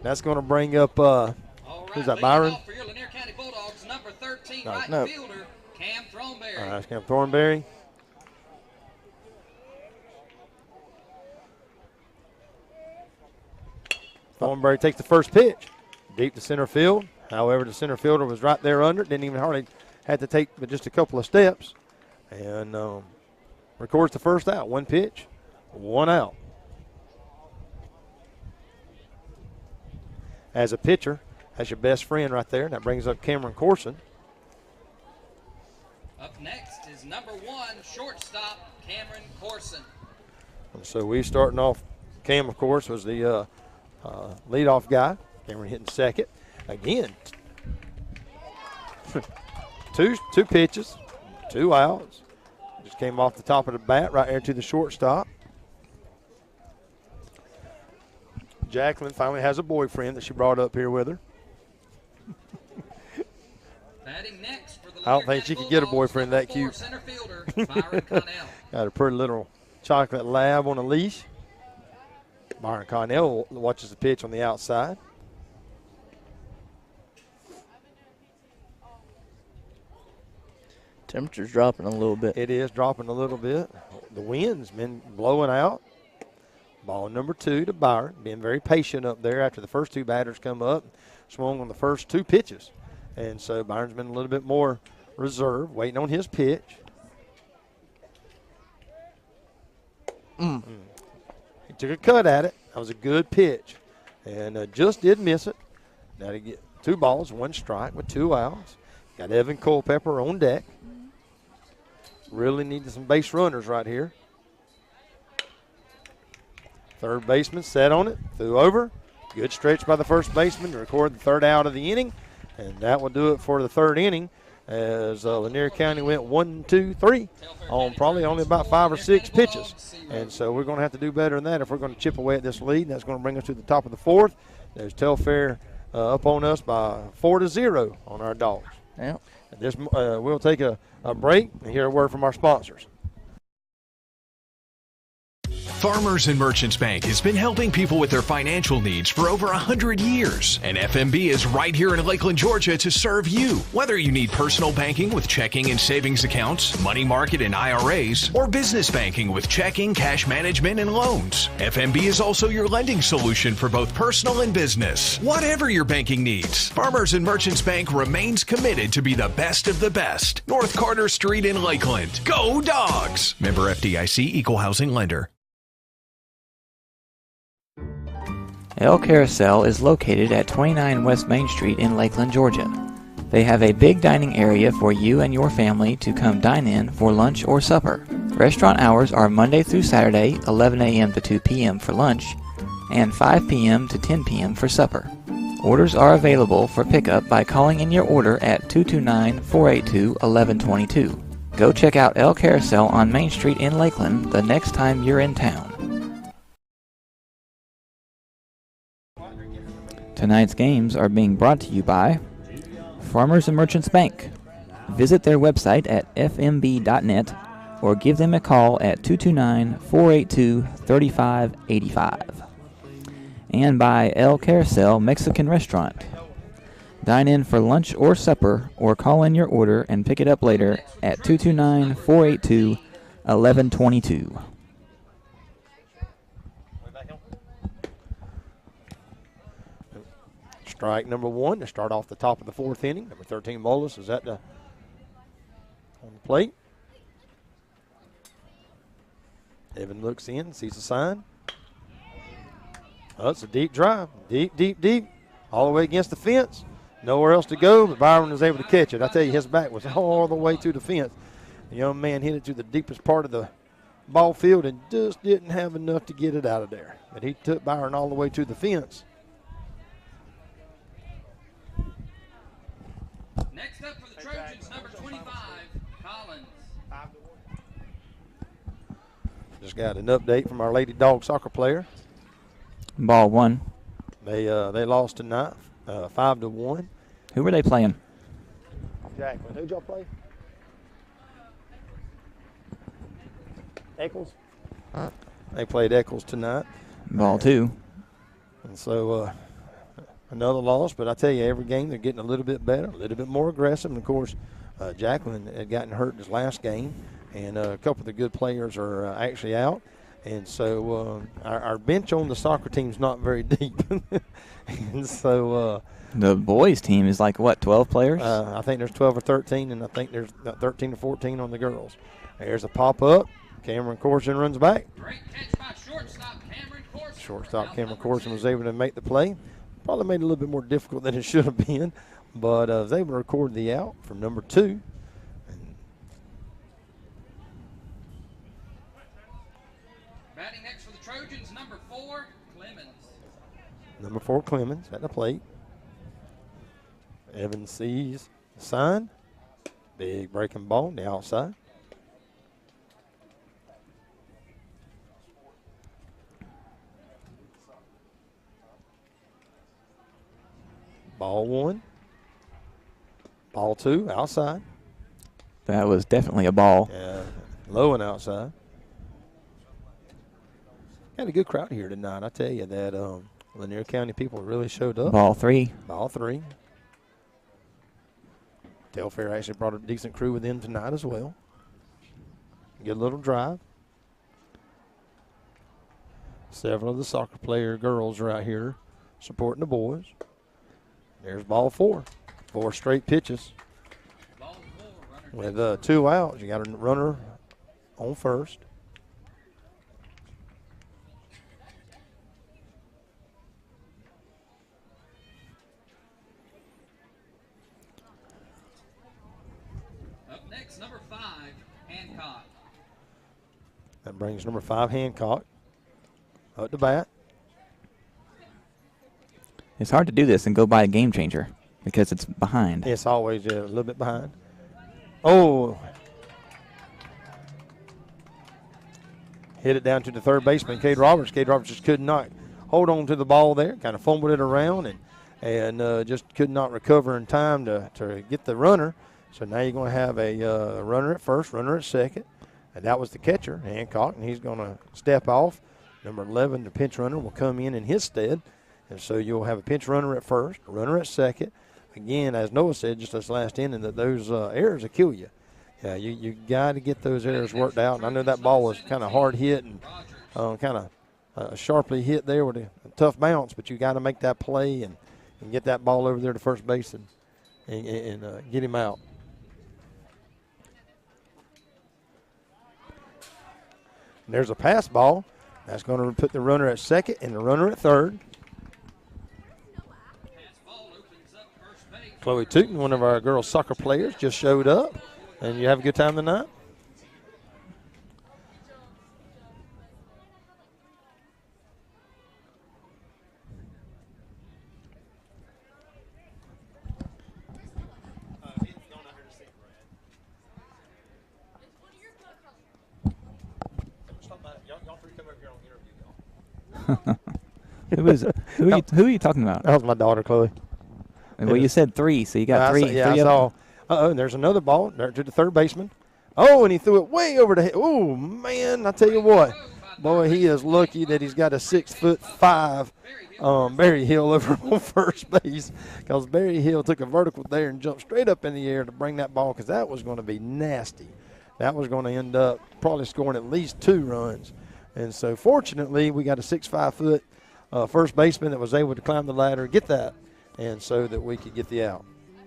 That's going to bring up who's that, Byron? For your Lanier County Bulldogs, number 13 No. right fielder, Cam Thornberry. All right, that's Cam Thornberry. Thornberry takes the first pitch, deep to center field. However, the center fielder was right there under it. Didn't even hardly had to take but just a couple of steps, and records the first out. 1 pitch, 1 out. As a pitcher, that's your best friend right there. That brings up Cameron Corson. Up next is number 1, shortstop, Cameron Corson. So we starting off. Cam, of course, was the leadoff guy. Cameron hitting second. Again, two pitches, 2 outs. Just came off the top of the bat right there to the shortstop. Jacqueline finally has a boyfriend that she brought up here with her. Batting next for the I don't think she could get a boyfriend that cute. Center fielder, Byron Connell. Got a pretty little chocolate lab on a leash. Byron Connell watches the pitch on the outside. Temperature's dropping a little bit. It is dropping a little bit. The wind's been blowing out. Ball number 2 to Byron. Being very patient up there after the first 2 batters come up. Swung on the first 2 pitches. And so Byron's been a little bit more reserved, waiting on his pitch. He took a cut at it. That was a good pitch. And just did miss it. Now to get 2 balls, 1 strike with 2 outs. Got Evan Culpepper on deck. Really needed some base runners right here. Third baseman set on it, threw over. Good stretch by the first baseman to record the 3rd out of the inning. And that will do it for the 3rd inning. as Lanier County went 1, 2, 3 on probably only about 5 or 6 pitches. And so we're going to have to do better than that if we're going to chip away at this lead. That's going to bring us to the top of the 4th. There's Telfair up on us by 4-0 on our Dogs. Yeah. We'll take a break and hear a word from our sponsors. Farmers and Merchants Bank has been helping people with their financial needs for over 100 years. And FMB is right here in Lakeland, Georgia to serve you. Whether you need personal banking with checking and savings accounts, money market and IRAs, or business banking with checking, cash management, and loans, FMB is also your lending solution for both personal and business. Whatever your banking needs, Farmers and Merchants Bank remains committed to be the best of the best. North Carter Street in Lakeland. Go Dogs! Member FDIC, Equal Housing Lender. El Carousel is located at 29 West Main Street in Lakeland, Georgia. They have a big dining area for you and your family to come dine in for lunch or supper. Restaurant hours are Monday through Saturday, 11 a.m. to 2 p.m. for lunch, and 5 p.m. to 10 p.m. for supper. Orders are available for pickup by calling in your order at 229-482-1122. Go check out El Carousel on Main Street in Lakeland the next time you're in town. Tonight's games are being brought to you by Farmers and Merchants Bank. Visit their website at fmb.net or give them a call at 229-482-3585. And by El Carousel Mexican Restaurant. Dine in for lunch or supper or call in your order and pick it up later at 229-482-1122. Strike number 1 to start off the top of the 4th inning. Number 13, Bolus, is on the plate. Evan looks in, sees the sign. Oh, it's a deep drive. Deep, deep, deep. All the way against the fence. Nowhere else to go, but Byron was able to catch it. I tell you, his back was all the way to the fence. The young man hit it to the deepest part of the ball field and just didn't have enough to get it out of there. But he took Byron all the way to the fence. Next up for the Trojans, number 25, Collins. Just got an update from our Lady Dog soccer player. Ball 1. They lost tonight, 5-1. Who were they playing? Jacqueline, who'd y'all play? Eccles. They played Eccles tonight. Ball 2. And so another loss, but I tell you, every game they're getting a little bit better, a little bit more aggressive. And, of course, Jacqueline had gotten hurt in his last game, and a couple of the good players are actually out. And so our bench on the soccer team is not very deep. And so the boys' team is like, what, 12 players? I think there's 12 or 13, and I think there's 13 or 14 on the girls. There's a pop-up. Cameron Corson runs back. Great catch by shortstop Cameron Corson. Shortstop Cameron Corson was able to make the play. Probably made it a little bit more difficult than it should have been, but was able to record the out from number 2. Batting next for the Trojans, number 4, Clemens. Number 4, Clemens at the plate. Evans sees the sign. Big breaking ball on the outside. Ball 1. Ball 2, outside. That was definitely a ball. Yeah, low and outside. Got a good crowd here tonight. I tell you that Lanier County people really showed up. Ball 3. Ball 3. Telfair actually brought a decent crew with them tonight as well. Good little drive. Several of the soccer player girls are out here supporting the boys. There's ball 4. 4 straight pitches. With 2 outs, you got a runner on first. Up next, number 5, Hancock. That brings number 5, Hancock, up to bat. It's hard to do this and go by a game changer because it's behind. It's always a little bit behind. Oh. Hit it down to the third baseman, Cade Roberts. Cade Roberts just could not hold on to the ball there, kind of fumbled it around and just could not recover in time to get the runner. So now you're going to have a runner at first, runner at second. And that was the catcher, Hancock, and he's going to step off. Number 11, the pinch runner, will come in his stead. And so you'll have a pinch runner at first, a runner at second. Again, as Noah said just this last inning, that those errors will kill you. Yeah, you got to get those errors worked out. And I know that ball was kind of hard hit and kind of sharply hit there with a tough bounce, but you got to make that play and get that ball over there to first base and get him out. And there's a pass ball. That's going to put the runner at second and the runner at third. Chloe Tootin, one of our girls soccer players, just showed up. And you have a good time tonight? Who are you talking about? That was my daughter, Chloe. Well, you said three, so you got three. I saw. And there's another ball there to the third baseman. Oh, and he threw it way over the head. Oh, man, I tell you what. Boy, he is lucky that he's got a 6'5" Barry Hill over on first base, because Barry Hill took a vertical there and jumped straight up in the air to bring that ball, because that was going to be nasty. That was going to end up probably scoring at least 2 runs. And so, fortunately, we got a 6'5" first baseman that was able to climb the ladder, get that, and so that we could get the out.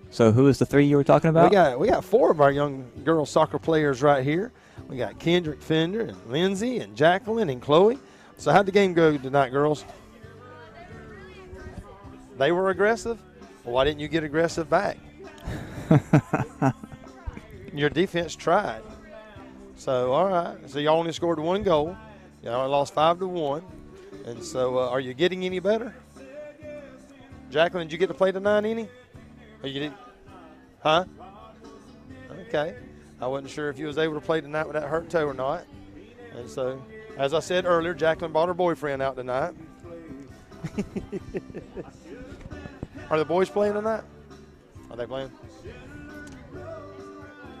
So who is the 3 you were talking about? We got 4 of our young girls soccer players right here. We got Kendrick Fender and Lindsay and Jacqueline and Chloe. So how'd the game go tonight, girls? They were aggressive? Well, why didn't you get aggressive back? Your defense tried. So, all right. So y'all only scored 1 goal. Y'all lost 5-1. And so are you getting any better? Jacqueline, did you get to play tonight any? Or you did? Huh? Okay. I wasn't sure if you was able to play tonight with that hurt toe or not. And so, as I said earlier, Jacqueline brought her boyfriend out tonight. Are the boys playing tonight? Are they playing?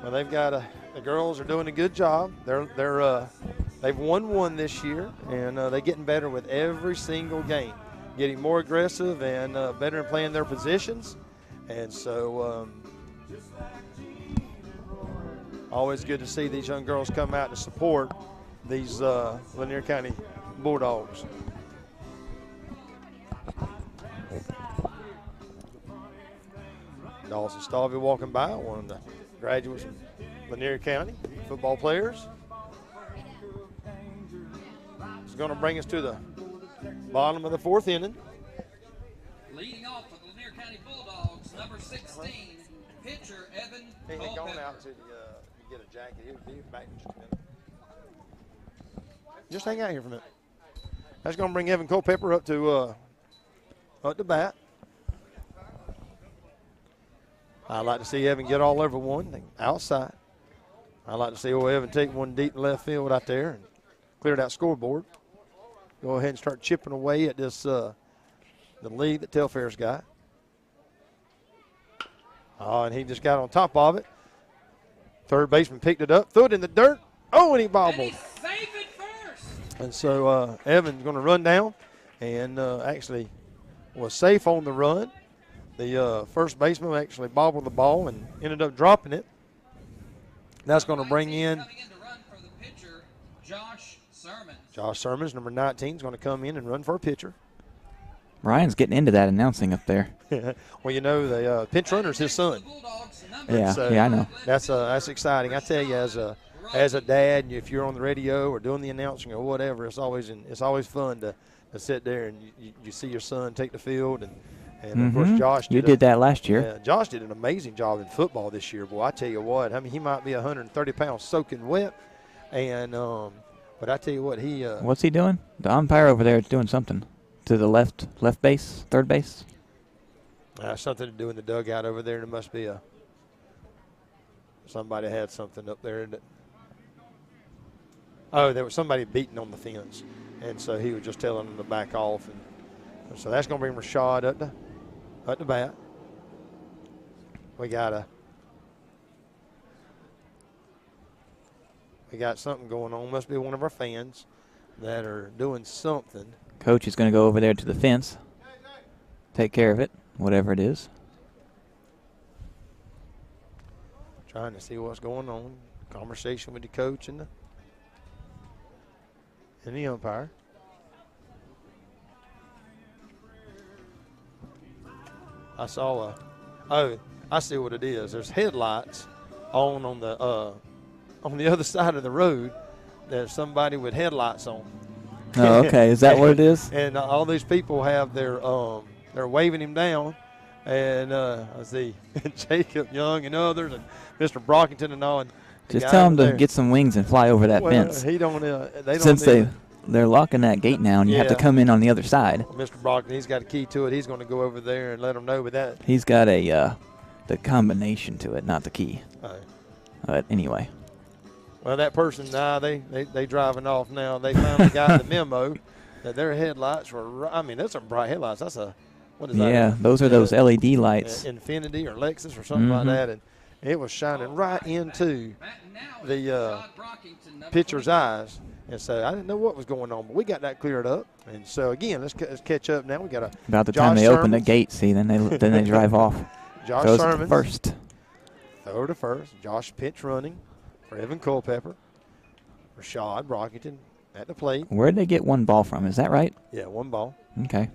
Well, they've got the girls are doing a good job. They've won 1 this year, and they're getting better with every single game, getting more aggressive and better in playing their positions. And so always good to see these young girls come out to support these Lanier County Bulldogs. Dawson Stalvey walking by, one of the graduates from Lanier County, football players. It's going to bring us to the bottom of the 4th inning. Leading off for the Lanier County Bulldogs, number 16, pitcher Evan He had Culpepper. gone out to get a jacket. He'll be back in just a minute. Just hang out here for a minute. That's going to bring Evan Culpepper up to bat. I'd like to see Evan get all over one outside. I'd like to see old Evan take one deep in left field out there and clear that scoreboard. Go ahead and start chipping away at this the lead that Telfair's got. Oh, and he just got on top of it. Third baseman picked it up, threw it in the dirt. Oh, and he bobbled. And he saved it first. And so Evan's going to run down and actually was safe on the run. The first baseman actually bobbled the ball and ended up dropping it. That's going to bring in Coming in to run for the pitcher, Josh Sermons. Josh Sermons, number 19, is going to come in and run for a pitcher. Ryan's getting into that announcing up there. Well, you know, the pinch runner's his son. Yeah, So I know. That's exciting. I tell you, as a dad, if you're on the radio or doing the announcing or whatever, it's always fun to sit there and you see your son take the field and of course Josh did that last year. Yeah, Josh did an amazing job in football this year, boy. I tell you what, I mean, he might be 130 pounds soaking wet, and but I tell you what, he what's he doing? The umpire over there is doing something to the left base, third base. something to do in the dugout over there. There must be Somebody had something up there. Oh, there was somebody beating on the fence. And so he was just telling them to back off. And so that's going to bring Rashad up the bat. We got something going on. Must be one of our fans that are doing something. Coach is going to go over there to the fence, take care of it, whatever it is. Trying to see what's going on. Conversation with the coach and the umpire. I saw I see what it is. There's headlights on the other side of the road. There's somebody with headlights on. Oh, okay. Is that what it is? And all these people have they're waving him down. And I see Jacob Young and others and Mr. Brockington and all. And just tell him to get some wings and fly over that fence. He don't. They don't. Since they're locking that gate now, and you have to come in on the other side. Mr. Brockington, he's got a key to it. He's going to go over there and let them know with that. He's got the combination to it, not the key. But anyway. Well, that person, they driving off now. They finally got the memo that their headlights were. I mean, those are bright headlights. That's what is that? Yeah, those are those LED lights. Infinity or Lexus or something like that, and it was shining right into the pitcher's eyes. And so I didn't know what was going on, but we got that cleared up. And so again, let's catch up now. We got about the time they open the gate. See, then they drive off. Josh Throws Sermons, first. Throw to first. Josh pitch running for Evan Culpepper. Rashad Brockington at the plate. Where'd they get one ball from? Is that right? Yeah, one ball. Okay.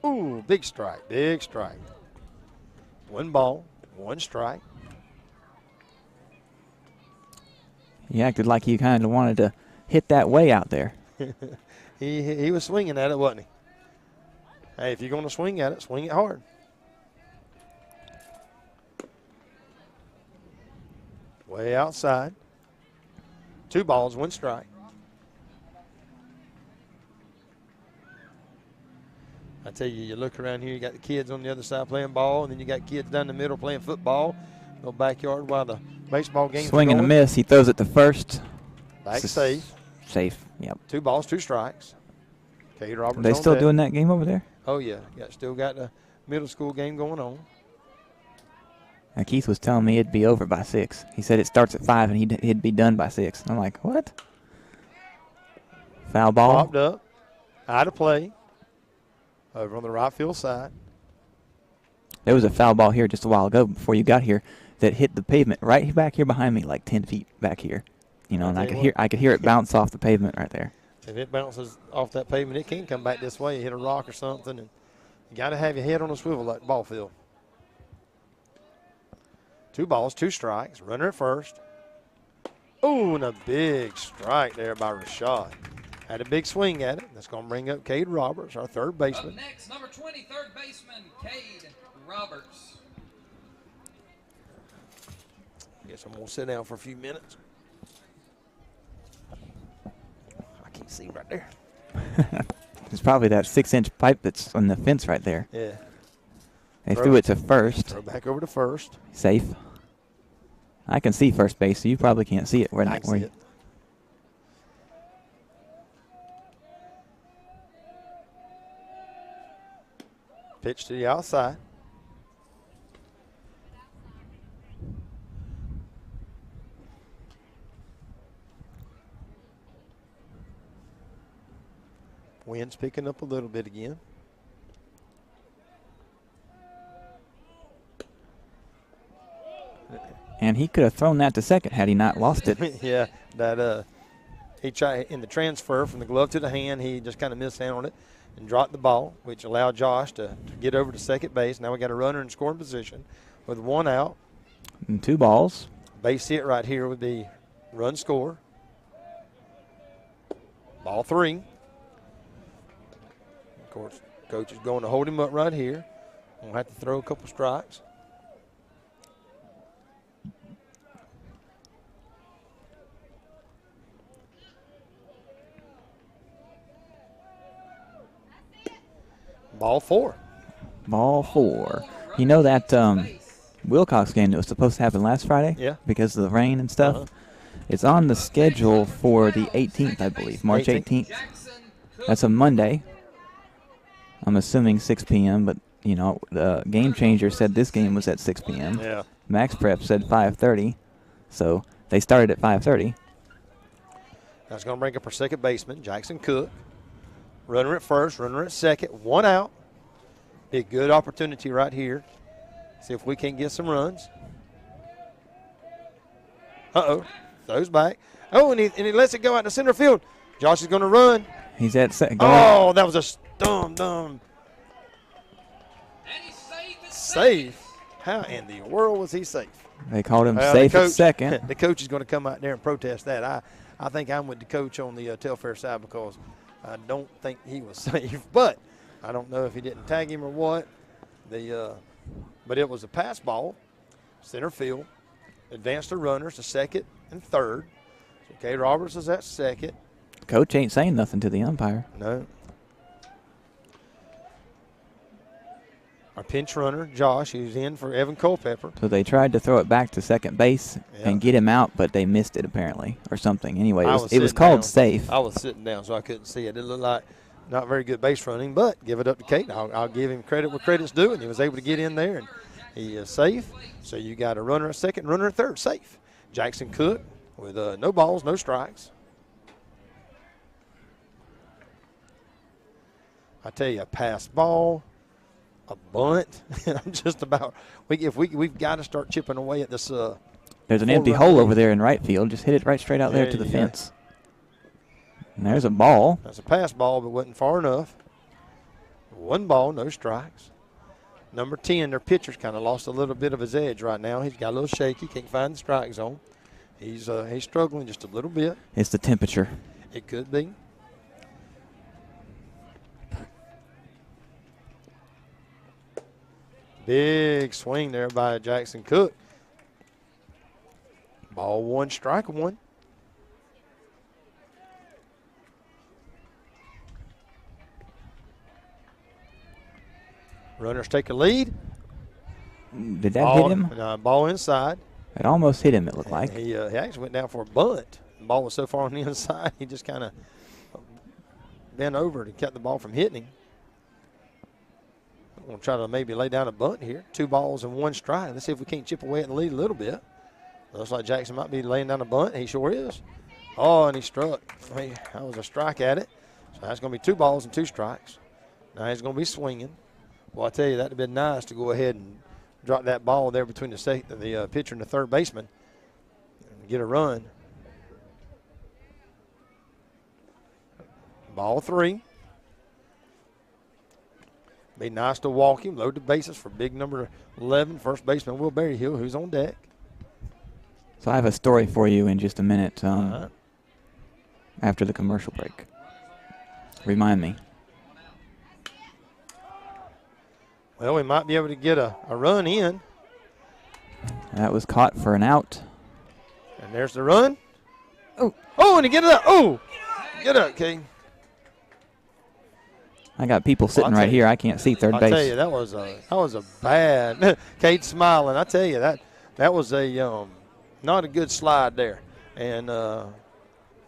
Ooh, big strike, big strike. One ball, one strike. He acted like he kind of wanted to hit that way out there. He was swinging at it, wasn't he? Hey, if you're going to swing at it, swing it hard. Way outside. 2 balls, 1 strike. I tell you, you look around here, you got the kids on the other side playing ball, and then you got kids down the middle playing football. Little backyard while the baseball game. Swing and a miss. He throws it to first. Back safe. Safe. Yep. 2 balls, 2 strikes. Cade Roberts. Are they still doing that game over there? Oh yeah, still got the middle school game going on. Now Keith was telling me it'd be over by 6. He said it starts at 5 and he'd be done by 6. I'm like, what? Foul ball. Popped up, out of play. Over on the right field side. There was a foul ball here just a while ago before you got here that hit the pavement right back here behind me, like 10 feet back here. You know, and I could hear it bounce off the pavement right there. If it bounces off that pavement, it can come back this way, hit a rock or something, and you got to have your head on a swivel like the ball field. 2 balls, 2 strikes. Runner at first. Ooh, and a big strike there by Rashad. Had a big swing at it. That's going to bring up Cade Roberts, our third baseman. Up next, number 20, third baseman, Cade Roberts. Guess I'm going to sit down for a few minutes. I can't see right there. It's probably that 6-inch pipe that's on the fence right there. Yeah. They threw it to first. Throw back over to first. Safe. I can see first base, so you probably can't see it. I can see it. Pitch to the outside. Wind's picking up a little bit again. And he could have thrown that to second had he not lost it. Yeah, that he tried in the transfer from the glove to the hand. He just kind of mishandled it and dropped the ball, which allowed Josh to get over to second base. Now we got a runner in scoring position with 1 out. And 2 balls. Base hit right here would be run score. Ball 3. Of course, coach is going to hold him up right here. We'll have to throw a couple strikes. Ball 4. Ball 4. You know that Wilcox game that was supposed to happen last Friday? Yeah. Because of the rain and stuff? It's on the schedule for the 18th, I believe, March 18th. That's a Monday. I'm assuming 6 p.m., but, you know, the Game Changer said this game was at 6 p.m. Yeah. Max Prep said 5:30, so they started at 5:30. That's going to bring up our second baseman, Jackson Cook. Runner at first, runner at second, 1 out. Be a good opportunity right here. See if we can get some runs. Throws back. Oh, and he lets it go out to center field. Josh is going to run. He's at second. Oh, that was a dumb. Safe. How in the world was he safe? They called him safe at second. The coach is going to come out there and protest that. I think I'm with the coach on the Telfair side because I don't think he was safe. But I don't know if he didn't tag him or what. But it was a pass ball, center field. Advanced the runners to second and third. So Kay Roberts is at second. Coach ain't saying nothing to the umpire. No. Our pinch runner, Josh, who's in for Evan Culpepper. So they tried to throw it back to second base and get him out, but they missed it apparently or something. Anyway, it was called safe. I was sitting down, so I couldn't see it. It looked like not very good base running, but give it up to Kate. I'll give him credit where credit's due, and he was able to get in there, and he is safe. So you got a runner at second, runner at third, safe. Jackson Cook with no balls, no strikes. I tell you, a pass ball, a bunt. I'm just about. We've got to start chipping away at this. There's an empty hole over there in right field. Just hit it right straight out there to the fence. And there's a ball. That's a pass ball, but wasn't far enough. 1 ball, no strikes. Number 10, their pitcher's kind of lost a little bit of his edge right now. He's got a little shaky, can't find the strike zone. He's struggling just a little bit. It's the temperature. It could be. Big swing there by Jackson Cook. Ball 1, strike 1. Runners take a lead. Did that hit him? Ball inside. It almost hit him, it looked like. He actually went down for a bunt. The ball was so far on the inside, he just kind of bent over to keep the ball from hitting him. I'm going to try to maybe lay down a bunt here. 2 balls and 1 strike. Let's see if we can't chip away at the lead a little bit. Looks like Jackson might be laying down a bunt. He sure is. Oh, and he struck. That was a strike at it. So that's going to be 2 balls and 2 strikes. Now he's going to be swinging. Well, I tell you, that would have been nice to go ahead and drop that ball there between the pitcher and the third baseman and get a run. Ball 3. Be nice to walk him, load the bases for big number 11, first baseman Will Berryhill, who's on deck. So I have a story for you in just a minute after the commercial break. Remind me. Well, we might be able to get a run in. That was caught for an out. And there's the run. Oh, and he get it up. Oh, get up, King. I got people sitting right here. I can't see third base. I tell you, that was a bad. Kate's smiling. I tell you, that was a not a good slide there. And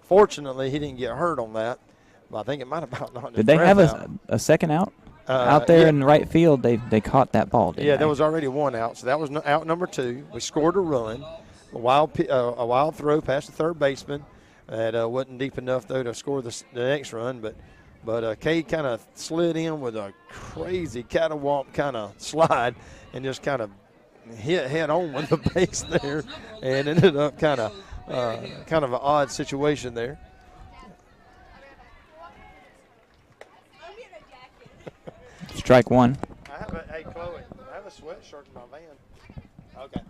fortunately, he didn't get hurt on that. But I think it might have about knocked his breath out. Did they have a second out? Out there in right field, they caught that ball, didn't they? There was already 1 out, so that was out number 2. We scored a run, a wild throw past the third baseman. That wasn't deep enough, though, to score the next run. But Kay kind of slid in with a crazy catawalk kind of slide and just kind of hit head on with the base there and ended up kind of an odd situation there. Strike 1. Hey, Chloe, I have a sweatshirt in my van. Okay.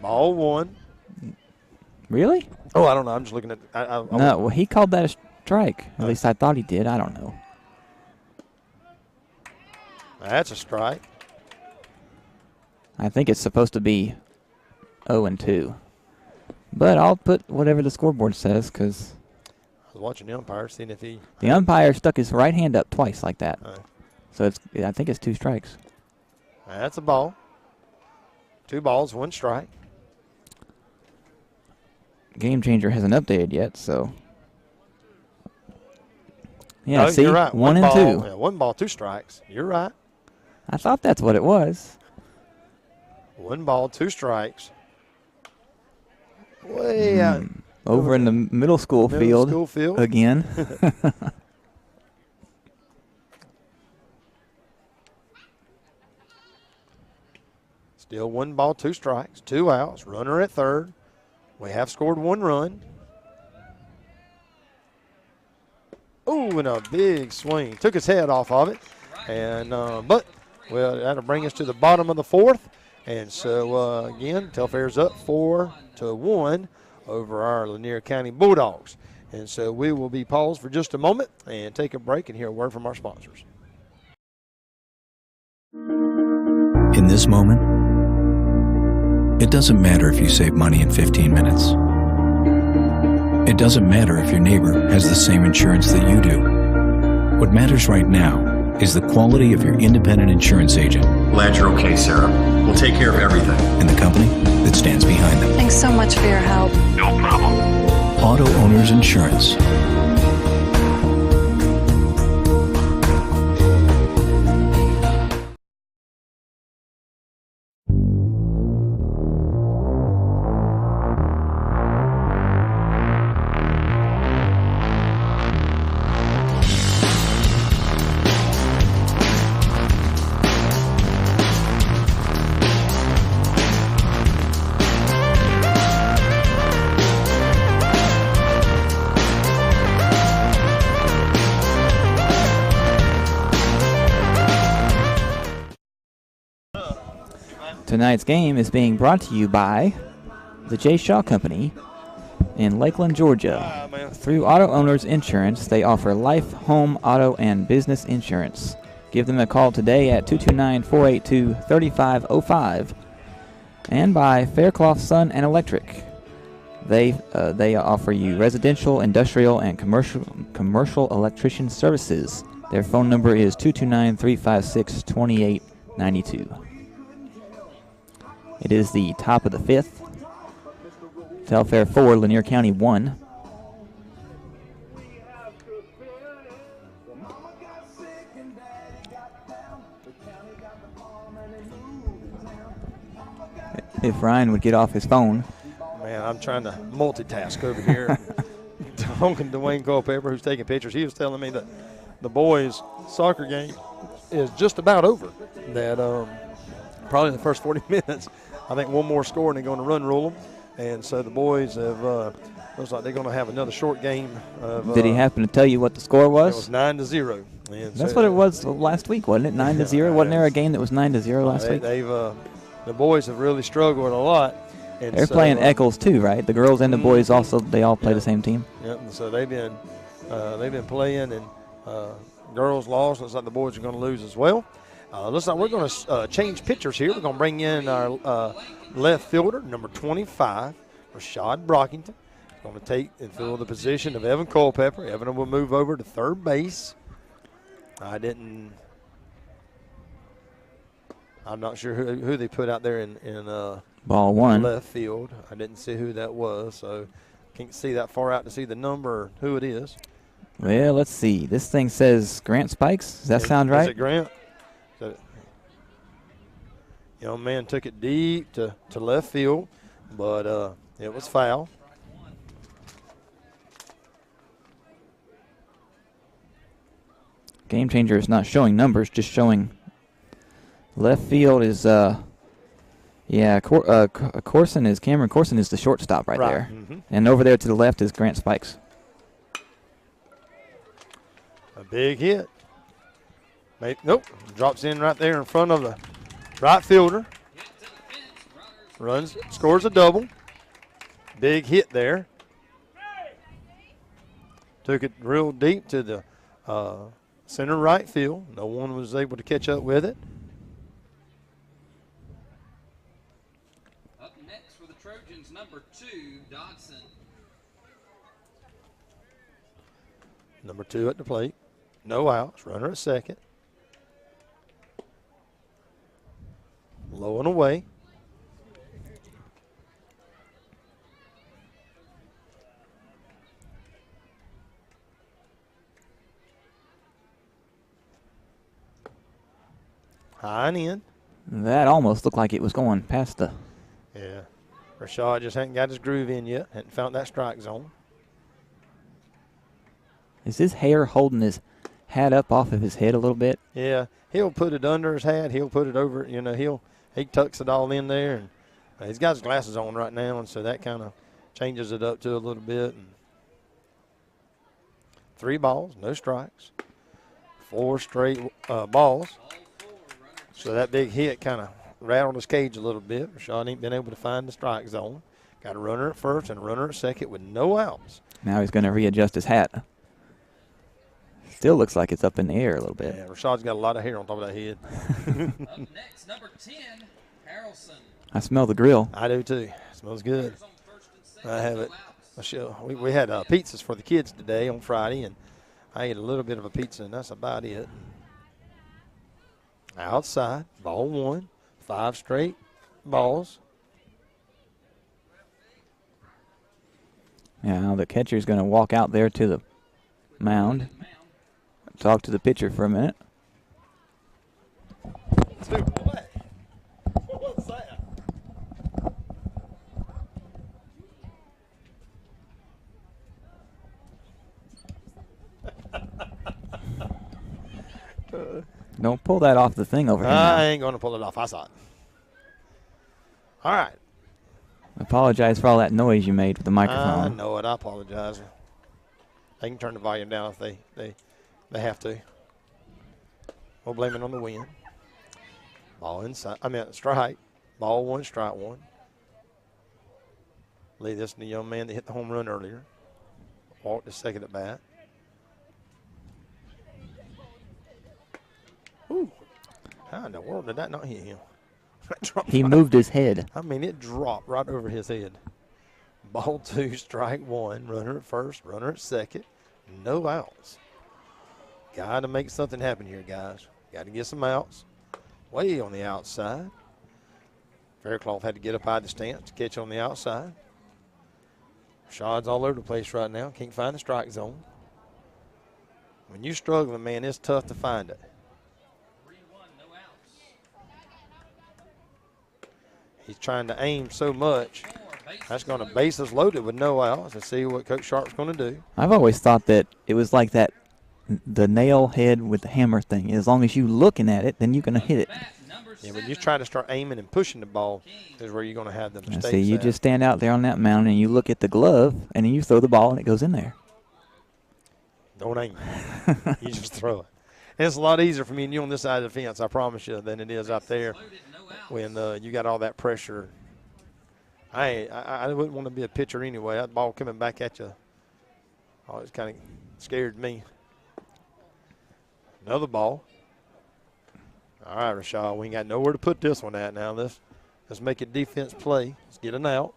Ball 1. Really? Oh, I don't know. I'm just looking at no, well, he called that a strike. At least I thought he did. I don't know. That's a strike. I think it's supposed to be 0-2. But I'll put whatever the scoreboard says because I was watching the umpire, seeing if he... The umpire stuck his right hand up twice like that. So I think it's 2 strikes. That's a ball. 2 balls, 1 strike. Game Changer hasn't updated yet, so. Yeah, no, see? You're right. 1 and ball, 2. Yeah, 1 ball, 2 strikes. You're right. I thought that's what it was. 1 ball, 2 strikes. Way out. Over in the middle school field again. Still 1 ball, 2 strikes, 2 outs, runner at third. We have scored 1 run. Oh, and a big swing. Took his head off of it. And but, well, that'll bring us to the bottom of the 4th. And so, again, Telfair's up 4-1 over our Lanier County Bulldogs. And so we will be paused for just a moment and take a break and hear a word from our sponsors. In this moment, it doesn't matter if you save money in 15 minutes. It doesn't matter if your neighbor has the same insurance that you do. What matters right now is the quality of your independent insurance agent. Glad you're okay, Sarah. We'll take care of everything. And the company that stands behind them. Thanks so much for your help. No problem. Auto Owners Insurance. Tonight's game is being brought to you by the J. Shaw Company in Lakeland, Georgia. Through Auto Owners Insurance, they offer life, home, auto, and business insurance. Give them a call today at 229-482-3505. And by Faircloth Sun and Electric. They offer you residential, industrial, and commercial electrician services. Their phone number is 229-356-2892. It is the top of the 5th. Telfair 4, Lanier County 1. If Ryan would get off his phone. Man, I'm trying to multitask over here. Talking to Dwayne Culpepper, who's taking pictures. He was telling me that the boys' soccer game is just about over. That probably in the first 40 minutes, I think one more score and they're going to run rule them. And so the boys have, looks like they're going to have another short game. Did he happen to tell you what the score was? It was 9-0. And that's what it was last week, wasn't it? 9-0. Wasn't there a game that was 9-0 last week? The boys have really struggled a lot. And they're playing Eccles too, right? The girls and the boys also, they all play the same team. Yep. And so they've been playing, and girls lost. Looks like the boys are going to lose as well. Looks like we're going to change pitchers here. We're going to bring in our left fielder, number 25, Rashad Brockington. He's going to take and fill the position of Evan Culpepper. Evan will move over to third base. I'm not sure who they put out there in ball 1 left field. I didn't see who that was, so can't see that far out to see the number or who it is. Well, let's see. This thing says Grant Spikes. Does that sound right? Is it Grant? Young man took it deep to left field, but it was foul. Game Changer is not showing numbers, just showing left field is Cameron Corson is the shortstop right there. Mm-hmm. And over there to the left is Grant Spikes. A big hit. Nope, drops in right there in front of the right fielder. Runs, scores a double. Big hit there. Took it real deep to the center right field. No one was able to catch up with it. Up next for the Trojans, number 2, Dodson. Number 2 at the plate. No outs. Runner at second. Low and away. High and in. That almost looked like it was going past the. Yeah. Rashad just hadn't got his groove in yet. Hadn't found that strike zone. Is his hair holding his hat up off of his head a little bit? Yeah. He'll put it under his hat. He'll put it over. He tucks it all in there. And he's got his glasses on right now, and so that kind of changes it up to a little bit. And 3 balls, no strikes. 4 straight balls. So that big hit kind of rattled his cage a little bit. Rashad ain't been able to find the strike zone. Got a runner at first and a runner at second with no outs. Now he's going to readjust his hat. Still looks like it's up in the air a little bit. Yeah, Rashad's got a lot of hair on top of that head. Up next, number 10, Harrelson. I smell the grill. I do too. It smells good. I have it. We had pizzas for the kids today on Friday, and I ate a little bit of a pizza, and that's about it. Outside, ball 1, 5 straight balls. Now the catcher's going to walk out there to the mound, talk to the pitcher for a minute. Dude, what? What was that? Don't pull that off the thing over here. I ain't going to pull it off. I saw it. All right. Apologize for all that noise you made with the microphone. I know it. I apologize. They can turn the volume down if they have to. We'll blame it on the wind. Ball inside. Strike. Ball 1, strike 1. Lead this to the young man that hit the home run earlier. Walked to second at bat. Ooh. How in the world did that not hit him? He moved his head. It dropped right over his head. Ball 2, strike 1. Runner at first, runner at second. No outs. Got to make something happen here, guys. Got to get some outs. Way on the outside. Faircloth had to get up out of the stance to catch on the outside. Rashad's all over the place right now. Can't find the strike zone. When you're struggling, man, it's tough to find it. He's trying to aim so much. That's going to bases loaded with no outs. Let's see what Coach Sharp's going to do. I've always thought that it was like that, the nail head with the hammer thing. As long as you're looking at it, then you're going to hit it. Yeah, but you try to start aiming and pushing the ball is where you're going to have the mistakes. See, you just stand out there on that mound and you look at the glove and then you throw the ball and it goes in there. Don't aim. You just throw it. And it's a lot easier for me and you on this side of the fence, I promise you, than it is out there when you got all that pressure. I wouldn't want to be a pitcher anyway. That ball coming back at you, it kind of scared me. Another ball. All right, Rashad, we ain't got nowhere to put this one at now. Let's make it defense play. Let's get an out.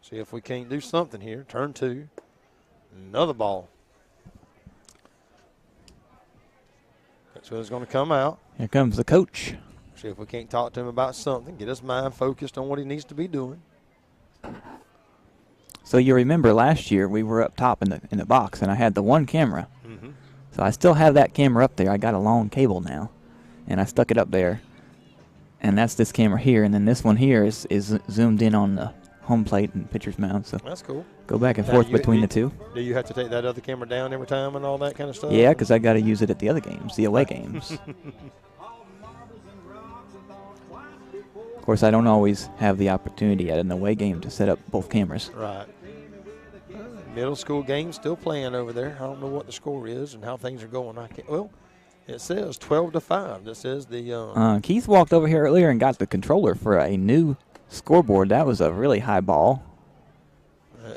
See if we can't do something here. Turn 2. Another ball. That's what's going to come out. Here comes the coach. See if we can't talk to him about something. Get his mind focused on what he needs to be doing. So you remember last year we were up top in the box, and I had the one camera. Mm-hmm. So I still have that camera up there. I got a long cable now, and I stuck it up there. And that's this camera here, and then this one here is zoomed in on the home plate and pitcher's mound. So that's cool. Go back and forth between the two. Do you have to take that other camera down every time and all that kind of stuff? Yeah, because I got to use it at the other games, the away games. Of course, I don't always have the opportunity at an away game to set up both cameras. Right. Middle school game still playing over there. I don't know what the score is and how things are going. It says 12-5. This is the. Keith walked over here earlier and got the controller for a new scoreboard. That was a really high ball.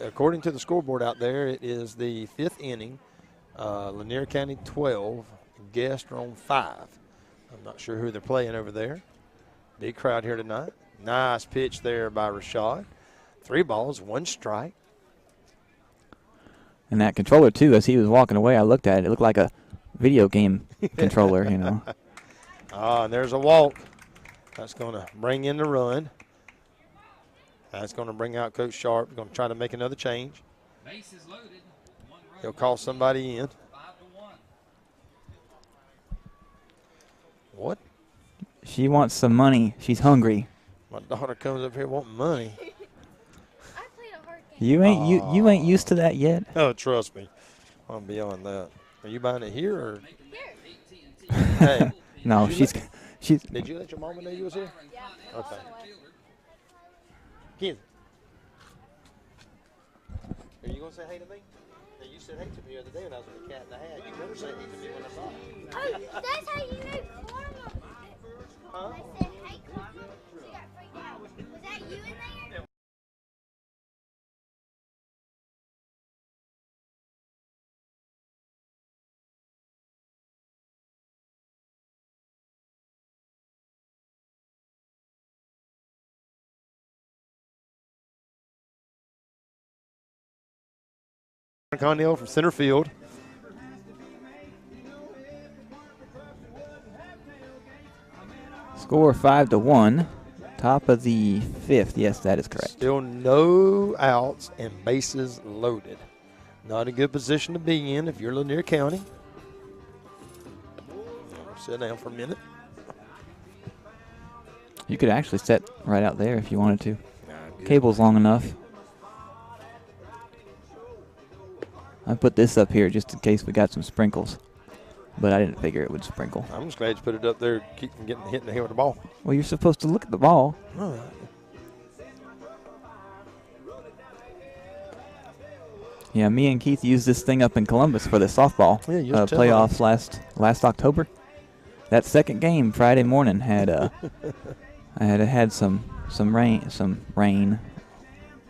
According to the scoreboard out there, it is the 5th inning. Lanier County 12, Guest are on 5. I'm not sure who they're playing over there. Big crowd here tonight. Nice pitch there by Rashad. 3 balls, 1 strike. And that controller, too, as he was walking away, I looked at it. It looked like a video game controller, you know. And there's a walk. That's going to bring in the run. That's going to bring out Coach Sharp. Going to try to make another change. Bases loaded. He'll call somebody in. 5-1. What? She wants some money. She's hungry. My daughter comes up here wanting money. I played a hard game. You ain't used to that yet. Oh, trust me. I'm beyond that. Are you buying it here or? Here. Hey, No, she's. did you let your mama know you was here? Yeah. Okay. Kids. Are you going to say hey to me? Hey, you said hey to me the other day when I was with the Cat in the Hat. You never said hey to me when I saw you. Oh, that's how you knew Karma. Huh? I said, hey, Karma. She got freaked out. Was that you in there? Connell from center field. Score 5-1. Top of the 5th. Yes, that is correct. Still no outs and bases loaded. Not a good position to be in if you're Lanier County. Sit down for a minute. You could actually set right out there if you wanted to. Cable's long enough. I put this up here just in case we got some sprinkles, but I didn't figure it would sprinkle. I'm just glad you put it up there, keep from getting hit in the head with the ball. Well, you're supposed to look at the ball. All right. Yeah, me and Keith used this thing up in Columbus for the softball Yeah, you was telling playoffs last October. That second game Friday morning had I had some rain.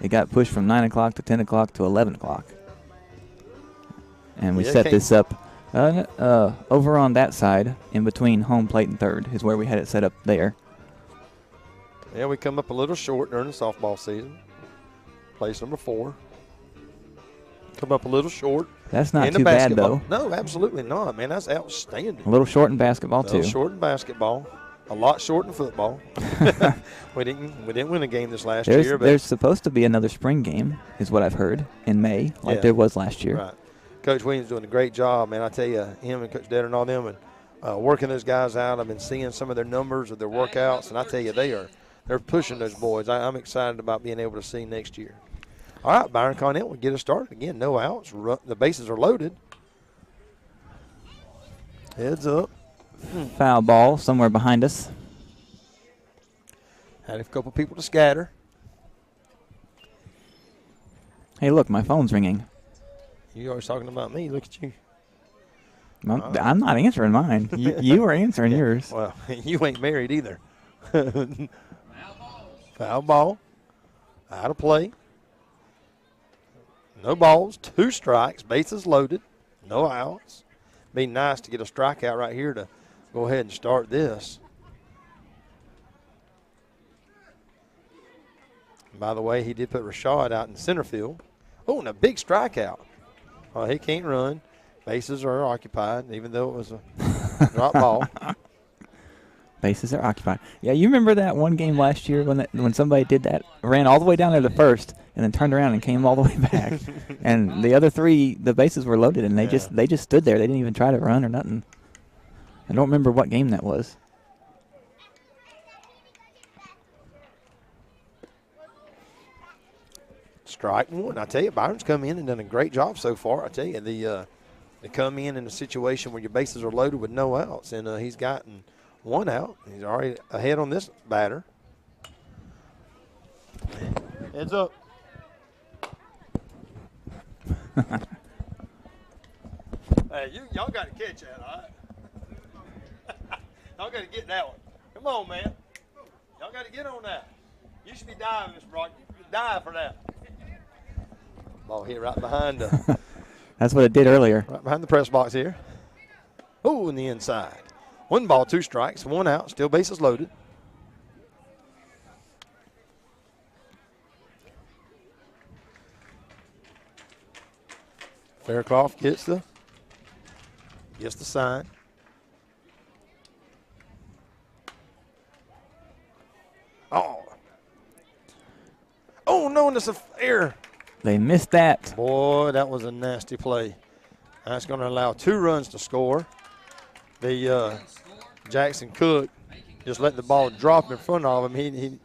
It got pushed from 9 o'clock to 10 o'clock to 11 o'clock. And we set this up over on that side, in between home plate and third, is where we had it set up there. Yeah, we come up a little short during the softball season. Place number 4. Come up a little short. That's not too bad, though. No, absolutely not, man. That's outstanding. A little short in basketball, A little too. short in basketball. A lot short in football. we didn't win a game this last year. But there's supposed to be another spring game, is what I've heard, in May, like there was last year. Right. Coach Williams doing a great job, man. I tell you, him and Coach Detter and all them, and working those guys out. I've been seeing some of their numbers of their workouts, and I tell you, they're pushing those boys. I'm excited about being able to see next year. All right, Byron Connell will get us started again. No outs. The bases are loaded. Heads up. Foul ball somewhere behind us. Had a couple people to scatter. Hey, look, my phone's ringing. You always talking about me. Look at you. I'm not answering mine. You were answering yours. Well, you ain't married either. Foul ball. Out of play. No balls. 2 strikes. Bases loaded. No outs. Be nice to get a strikeout right here to go ahead and start this. By the way, he did put Rashad out in center field. Oh, and a big strikeout. Well, he can't run. Bases are occupied, even though it was a drop ball. Bases are occupied. Yeah, you remember that one game last year when somebody did that, ran all the way down there to first, and then turned around and came all the way back, and the other 3, the bases were loaded, and they just stood there. They didn't even try to run or nothing. I don't remember what game that was. Strike 1. I tell you, Byron's come in and done a great job so far. I tell you, they come in a situation where your bases are loaded with no outs, and he's gotten 1 out. He's already ahead on this batter. Heads up. Hey, y'all got to catch that, all right? Y'all got to get that one. Come on, man. Y'all got to get on that. You should be diving, Mr. Brock. You should dive for that. Ball hit right behind That's what it did earlier. right behind the press box here. Oh, in the inside. 1 ball, 2 strikes, 1 out, still bases loaded. Faircloth gets the sign. no, and it's a error. They missed that. Boy, that was a nasty play. That's going to allow 2 runs to score. The Jackson Cook just let the ball drop in front of him. He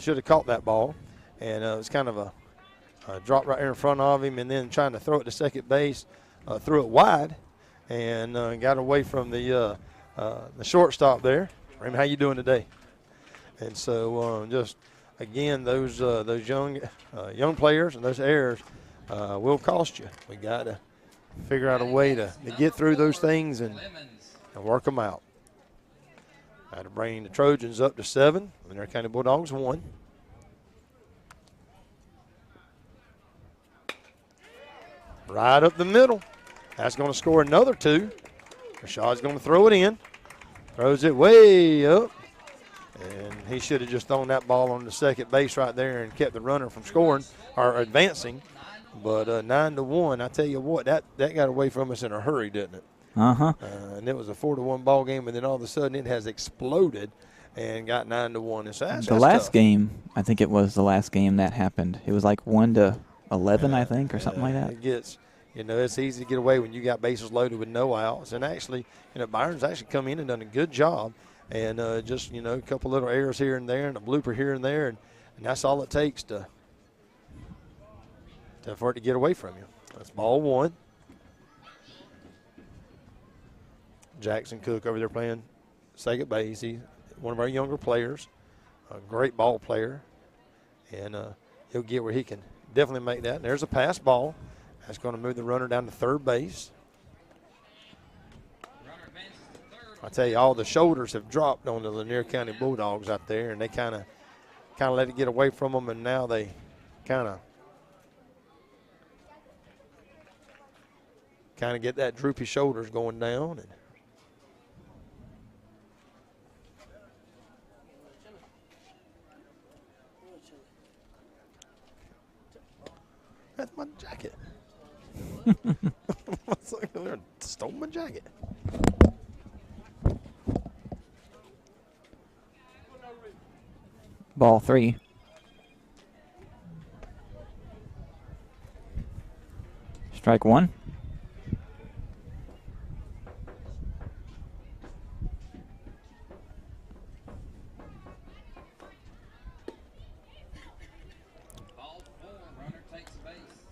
should have caught that ball, and it was kind of a drop right there in front of him, and then trying to throw it to second base, threw it wide, and got away from the shortstop there. Raymond, how you doing today? And so just again, those young players and those errors will cost you. We got to figure out a way to get through those things and work them out. Got to bring the Trojans up to 7. Lanier County Bulldogs 1. Right up the middle. That's going to score another 2. Rashad's going to throw it in. Throws it way up. And he should have just thrown that ball on the second base right there and kept the runner from scoring or advancing. But 9-1, I tell you what, that got away from us in a hurry, didn't it? And it was a 4-1 ball game, and then all of a sudden it has exploded and got 9-1. And so that's last tough. Game, I think it was the last game that happened. It was like 1-11, I think, or something like that. It gets, it's easy to get away when you got bases loaded with no outs. And actually, Byron's actually come in and done a good job. And just, a couple little errors here and there and a blooper here and there. And that's all it takes for it to get away from you. That's ball 1. Jackson Cook over there playing second base. He's one of our younger players, a great ball player. And he'll get where he can definitely make that. And there's a pass ball. That's going to move the runner down to third base. I tell you, all the shoulders have dropped on the Lanier County Bulldogs out there, and they kind of let it get away from them, and now they kind of get that droopy shoulders going down. And that's my jacket. What's like they stole my jacket. Ball 3. Strike 1.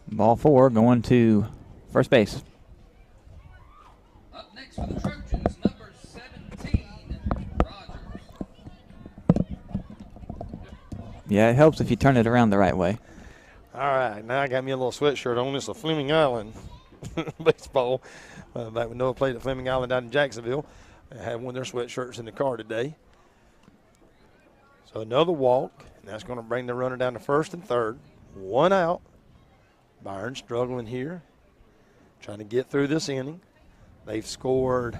Ball 4 going to first base. Up next for the Trojans, number 17, Rogers. Yeah, it helps if you turn it around the right way. All right, now I got me a little sweatshirt on. This is a Fleming Island baseball. Back when Noah played at Fleming Island down in Jacksonville. I had one of their sweatshirts in the car today. So another walk, and that's going to bring the runner down to first and third. 1 out. Byron struggling here, trying to get through this inning. They've scored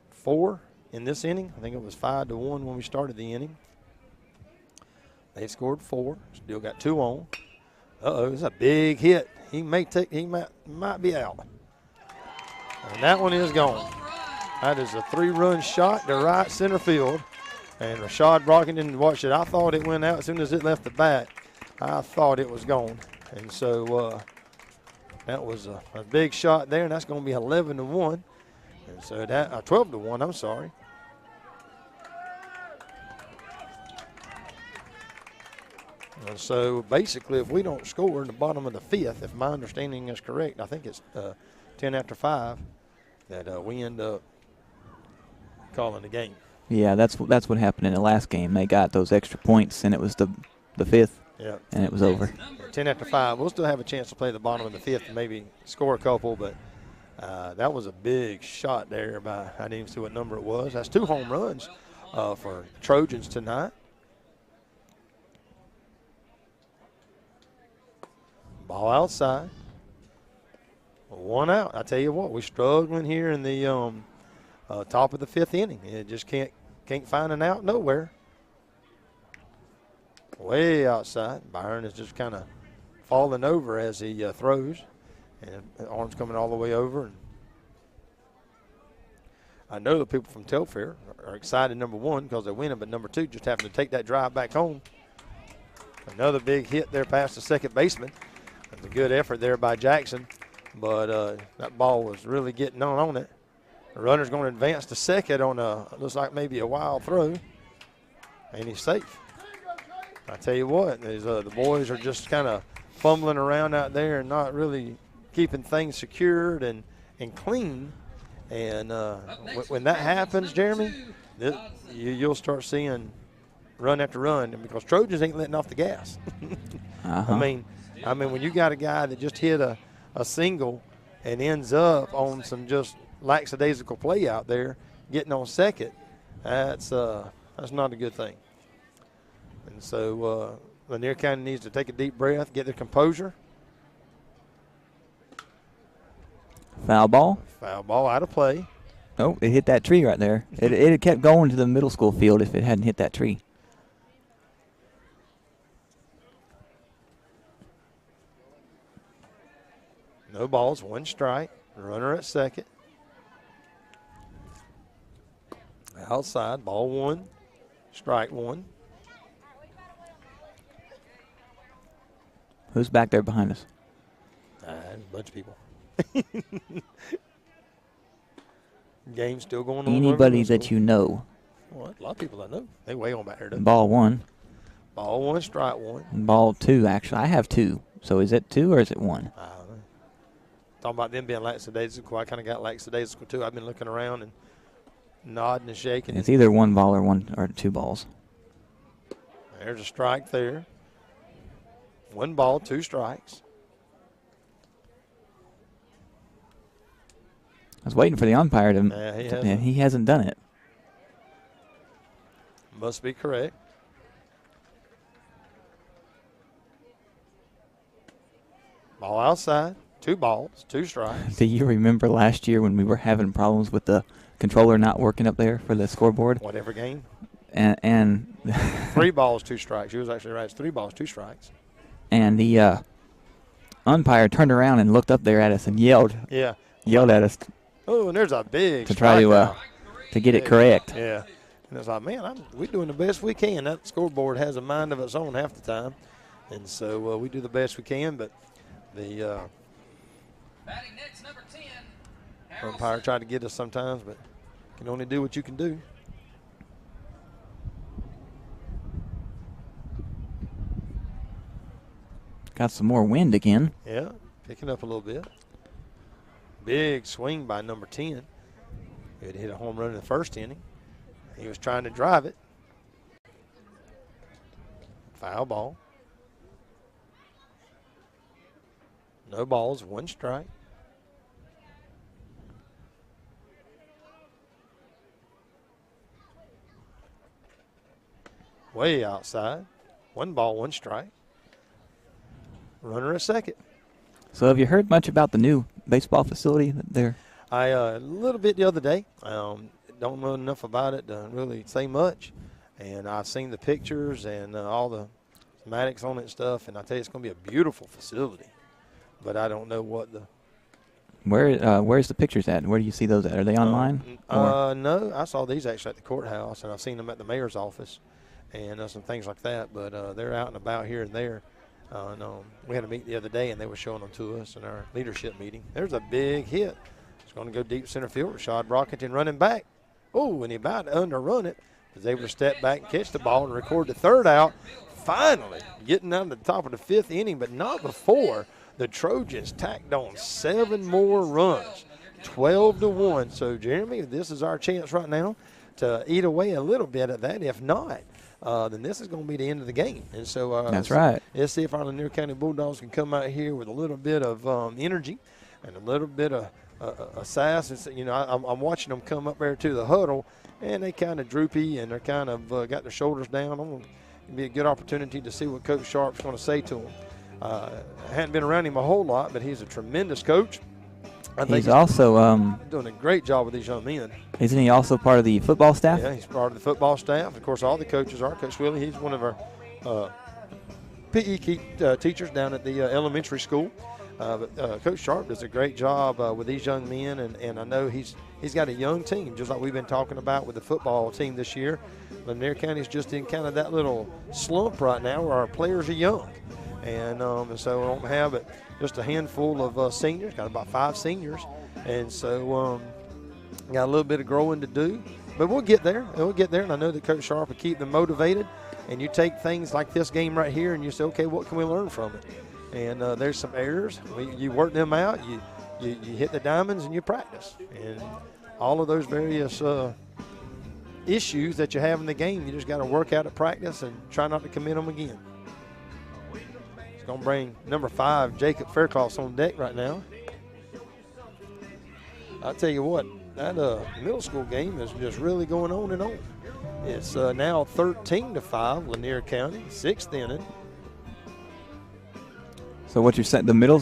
4 in this inning. I think it was 5-1 when we started the inning. They've scored 4. Still got 2 on. It's a big hit. He might be out. And that one is gone. That is a 3-run shot to right center field. And Rashad Brockton didn't watch it. I thought it went out as soon as it left the bat. I thought it was gone. And so that was a big shot there, and that's going to be 11-1. And so that 12-1, I'm sorry. And so basically, if we don't score in the bottom of the 5th, if my understanding is correct, I think it's 10 after 5, that we end up calling the game. Yeah, that's what happened in the last game. They got those extra points, and it was the 5th. Yeah. And it was over. 10 after 5. We'll still have a chance to play the bottom of the 5th and maybe score a couple, but that was a big shot there by, I didn't even see what number it was. That's 2 home runs for Trojans tonight. Ball outside. 1 out. I tell you what, we're struggling here in the top of the 5th inning. It just can't find an out nowhere. Way outside. Byron is just kind of falling over as he throws. And the arm's coming all the way over. And I know the people from Telfair are excited, number 1, because they're winning, but number 2, just having to take that drive back home. Another big hit there past the second baseman. That's a good effort there by Jackson, but that ball was really getting on it. The runner's going to advance to second on looks like maybe a wild throw, and he's safe. I tell you what, the boys are just kind of fumbling around out there and not really keeping things secured and clean. And when that happens, Jeremy, you'll start seeing run after run, and because Trojans ain't letting off the gas. I mean, when you got a guy that just hit a single and ends up on some just lackadaisical play out there, getting on second, that's not a good thing. And so Lanier County needs to take a deep breath, get their composure. Foul ball. Foul ball out of play. Oh, it hit that tree right there. It had kept going to the middle school field if it hadn't hit that tree. No balls, 1 strike. Runner at second. Outside, ball 1, strike 1. Who's back there behind us? A bunch of people. Game's still going on. Anybody that you know. Well, a lot of people I know. They way on back there, though. Ball 1. Ball 1, strike 1. Ball 2, actually. I have 2. So is it 2 or is it 1? I don't know. Talking about them being lackadaisical. I kind of got lackadaisical, too. I've been looking around and nodding and shaking. It's either 1 ball or 2 balls. There's a strike there. 1 ball, 2 strikes. I was waiting for the umpire to. He hasn't done it. Must be correct. Ball outside. 2 balls, 2 strikes. Do you remember last year when we were having problems with the controller not working up there for the scoreboard? Whatever game. And 3 balls, 2 strikes. You was actually right. It's 3 balls, 2 strikes. And the umpire turned around and looked up there at us and yelled. Yeah. Yelled at us. Oh, and there's a big to try to get it correct. Yeah. And it's like, man, we're doing the best we can. That scoreboard has a mind of its own half the time. And so we do the best we can, but the Batting next, number 10. umpire tried to get us sometimes, but can only do what you can do. Got some more wind again. Yeah, picking up a little bit. Big swing by number 10. He had hit a home run in the first inning. He was trying to drive it. Foul ball. No balls, 1 strike. Way outside. 1 ball, 1 strike. Runner at second. So have you heard much about the new baseball facility there? A little bit the other day. Don't know enough about it to really say much. And I've seen the pictures and all the schematics on it and stuff. And I tell you, it's going to be a beautiful facility. But I don't know what the. Where's the pictures at? Where do you see those at? Are they online? No, I saw these actually at the courthouse, and I've seen them at the mayor's office and some things like that. But they're out and about here and there. We had a meet the other day, and they were showing them to us in our leadership meeting. There's a big hit. It's going to go deep center field. Rashad Brockington running back. Oh, and he about to underrun it. Was able to step back and catch the ball and record the 3rd out. Finally getting down to the top of the 5th inning, but not before the Trojans tacked on 7 more runs, 12-1. So, Jeremy, this is our chance right now to eat away a little bit at that. If not, then this is going to be the end of the game. And so that's right. Let's see if our Lanier County Bulldogs can come out here with a little bit of energy and a little bit of sass. And, you know, I'm watching them come up there to the huddle, and they kind of droopy and they're kind of got their shoulders down. It'll be a good opportunity to see what Coach Sharp's going to say to them. I hadn't been around him a whole lot, but he's a tremendous coach. I think he's also doing a great job with these young men. Isn't he also part of the football staff? Yeah, he's part of the football staff. Of course, all the coaches are. Coach Willie, he's one of our PE teachers down at the elementary school. But Coach Sharp does a great job with these young men, and I know he's got a young team, just like we've been talking about with the football team this year. Lanier County's just in kind of that little slump right now where our players are young. And so we don't have it, just a handful of seniors, got about 5 seniors. And so got a little bit of growing to do. But we'll get there. We'll get there, and I know that Coach Sharp will keep them motivated. And you take things like this game right here and you say, okay, what can we learn from it? And there's some errors. You work them out. You hit the diamonds and you practice. And all of those various issues that you have in the game, you just got to work out at practice and try not to commit them again. It's going to bring number 5, Jacob Faircloth, on deck right now. I'll tell you what, that middle school game is just really going on and on. It's now 13-5, Lanier County, 6th inning. So what you're saying, the middle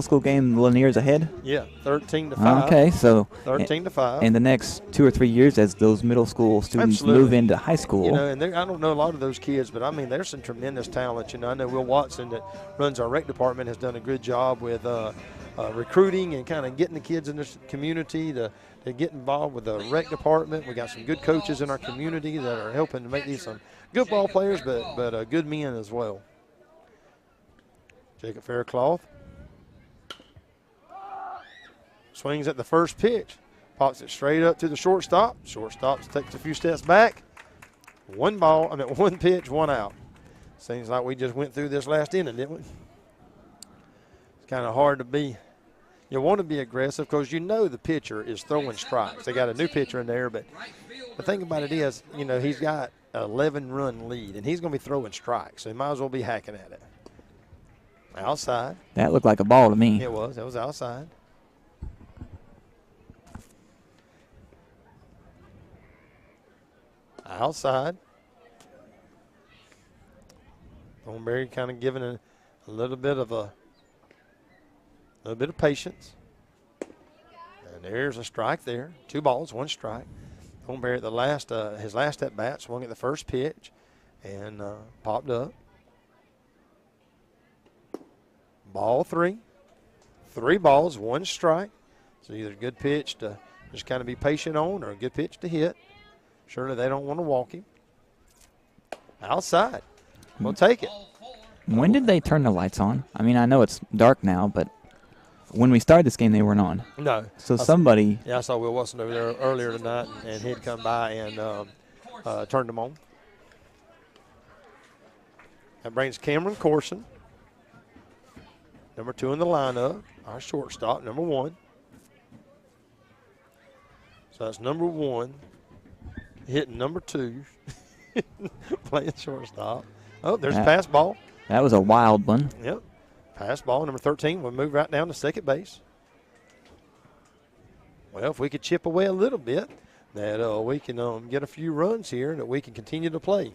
school game, Lanier's ahead? Yeah, 13-5. Okay, so 13-5. In the next 2 or 3 years, as those middle school students move into high school. You know, and I don't know a lot of those kids, but I mean, there's some tremendous talent. You know, I know Will Watson that runs our rec department has done a good job with recruiting and kind of getting the kids in this community to get involved with the rec department. We got some good coaches in our community that are helping to make these some good ball players, but good men as well. Jacob Faircloth swings at the first pitch, pops it straight up to the shortstop. Shortstop takes a few steps back. One pitch, 1 out. Seems like we just went through this last inning, didn't we? It's kind of hard to be. You want to be aggressive because you know the pitcher is throwing strikes. They got a new pitcher in there, but the thing about it is, you know, he's got an 11-run lead, and he's going to be throwing strikes, so he might as well be hacking at it. Outside. That looked like a ball to me. It was. It was outside. Outside. Thornberry kind of giving a little bit of patience. And there's a strike there. 2 balls, 1 strike. Thornberry at his last at bat swung at the first pitch and popped up. Ball 3. 3 balls, 1 strike. So either a good pitch to just kind of be patient on or a good pitch to hit. Surely they don't want to walk him. Outside. We'll take it. When did they turn the lights on? I mean, I know it's dark now, but when we started this game, they weren't on. No. So somebody. Yeah, I saw Will Watson over there earlier tonight, and he'd come by and turned them on. That brings Cameron Corson, number 2 in the lineup, our shortstop, number 1. So that's number 1 hitting number 2, playing shortstop. Oh, there's a pass ball. That was a wild one. Yep. Pass ball, number 13. We'll move right down to second base. Well, if we could chip away a little bit, that we can get a few runs here that we can continue to play.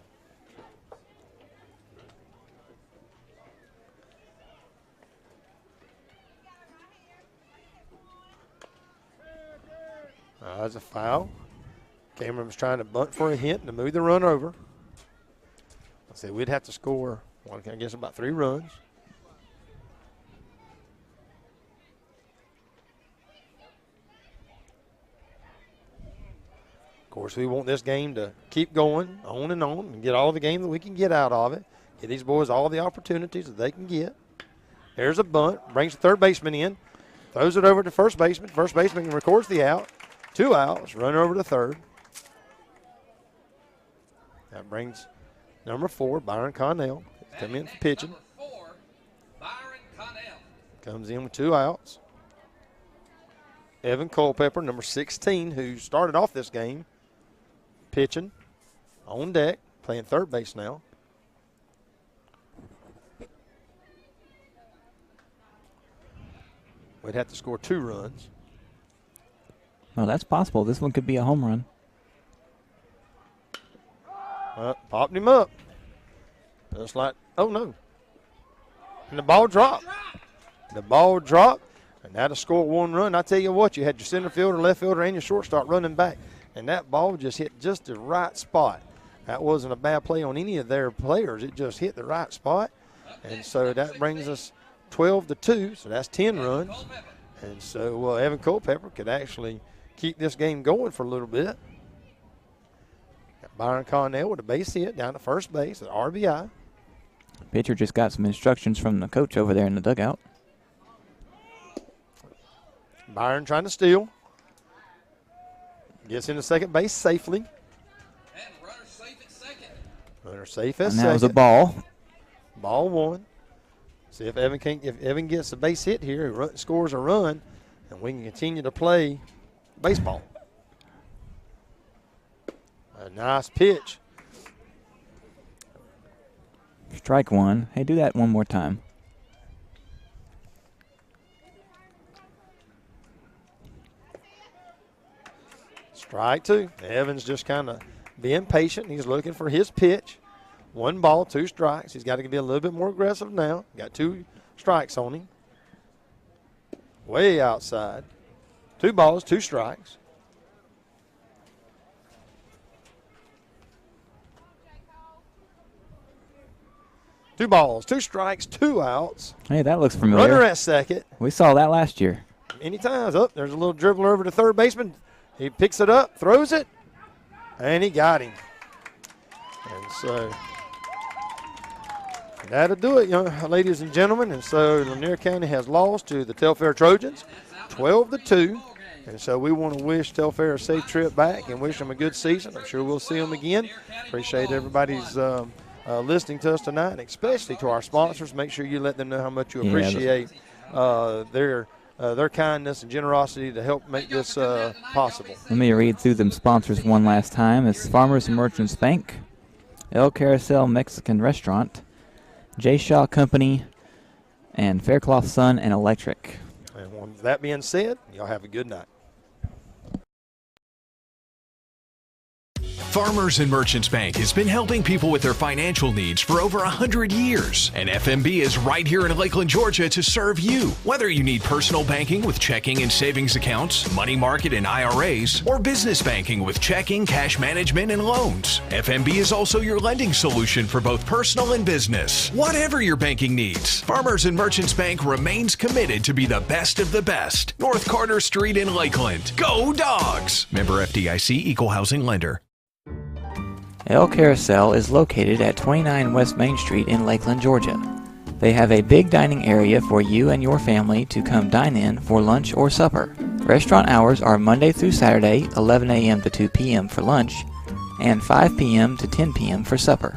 That's a foul. Cameron was trying to bunt for a hit to move the run over. I said we'd have to score, I guess, about 3 runs. Of course, we want this game to keep going on and get all the game that we can get out of it. Get these boys all the opportunities that they can get. There's a bunt, brings the third baseman in, throws it over to first baseman. First baseman records the out. 2 outs, run over to third. That brings number 4, Byron Connell. Come in for pitching. Number 4, Byron Connell. Comes in with 2 outs. Evan Culpepper, number 16, who started off this game, pitching on deck, playing third base now. We'd have to score 2 runs. Well, that's possible. This one could be a home run. Popped him up. Just like, oh no. And the ball dropped. The ball dropped, and that'll score 1 run. I tell you what, you had your center fielder, left fielder, and your shortstop running back, and that ball just hit just the right spot. That wasn't a bad play on any of their players. It just hit the right spot, and so that brings us 12-2, so that's 10 runs. And so Evan Culpepper could actually keep this game going for a little bit. Got Byron Connell with a base hit down to first base at RBI. Pitcher just got some instructions from the coach over there in the dugout. Byron trying to steal. Gets into second base safely. And runner safe at second. Runner safe at And second. that was a ball. Ball one. See if Evan gets a base hit here, scores a run, and we can continue to play baseball. A nice pitch. Strike one. Hey, do that one more time. Strike two. Evans just kind of being patient. He's looking for his pitch. 1 ball, 2 strikes. He's got to be a little bit more aggressive now. Got 2 strikes on him. Way outside. 2 balls, 2 strikes. Two balls, 2 strikes, 2 outs. Hey, that looks familiar. Runner at second. We saw that last year. Many times. Oh, there's a little dribbler over to third baseman. He picks it up, throws it, and he got him. And so that'll do it, ladies and gentlemen. And so Lanier County has lost to the Telfair Trojans, 12-2. And so we want to wish Telfair a safe trip back and wish them a good season. I'm sure we'll see them again. Appreciate everybody's listening to us tonight, and especially to our sponsors. Make sure you let them know how much you appreciate their kindness and generosity to help make this possible. Let me read through them sponsors one last time. It's Farmers and Merchants Bank, El Carousel Mexican Restaurant, J. Shaw Company, and Faircloth Sun and Electric. And with that being said, y'all have a good night. Farmers and Merchants Bank has been helping people with their financial needs for over 100 years. And FMB is right here in Lakeland, Georgia to serve you. Whether you need personal banking with checking and savings accounts, money market and IRAs, or business banking with checking, cash management, and loans, FMB is also your lending solution for both personal and business. Whatever your banking needs, Farmers and Merchants Bank remains committed to be the best of the best. North Carter Street in Lakeland. Go Dogs! Member FDIC, Equal Housing Lender. El Carousel is located at 29 West Main Street in Lakeland, Georgia. They have a big dining area for you and your family to come dine in for lunch or supper. Restaurant hours are Monday through Saturday, 11 a.m. to 2 p.m. for lunch, and 5 p.m. to 10 p.m. for supper.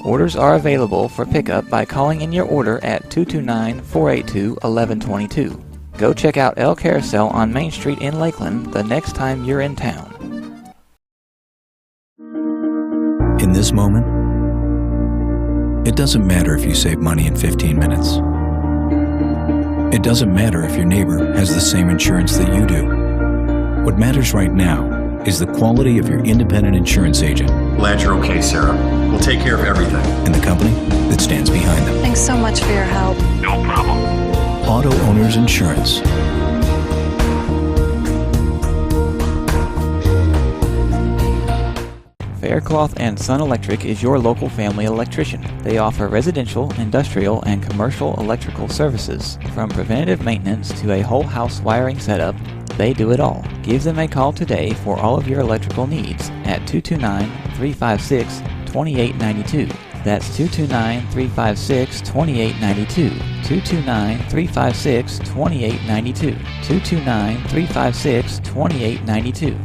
Orders are available for pickup by calling in your order at 229-482-1122. Go check out El Carousel on Main Street in Lakeland the next time you're in town. In this moment, it doesn't matter if you save money in 15 minutes. It doesn't matter if your neighbor has the same insurance that you do. What matters right now is the quality of your independent insurance agent. Glad you're okay, Sarah. We'll take care of everything. And the company that stands behind them. Thanks so much for your help. No problem. Auto Owners Insurance. Faircloth and Sun Electric is your local family electrician. They offer residential, industrial, and commercial electrical services. From preventative maintenance to a whole house wiring setup, they do it all. Give them a call today for all of your electrical needs at 229-356-2892. That's 229-356-2892. 229-356-2892. 229-356-2892.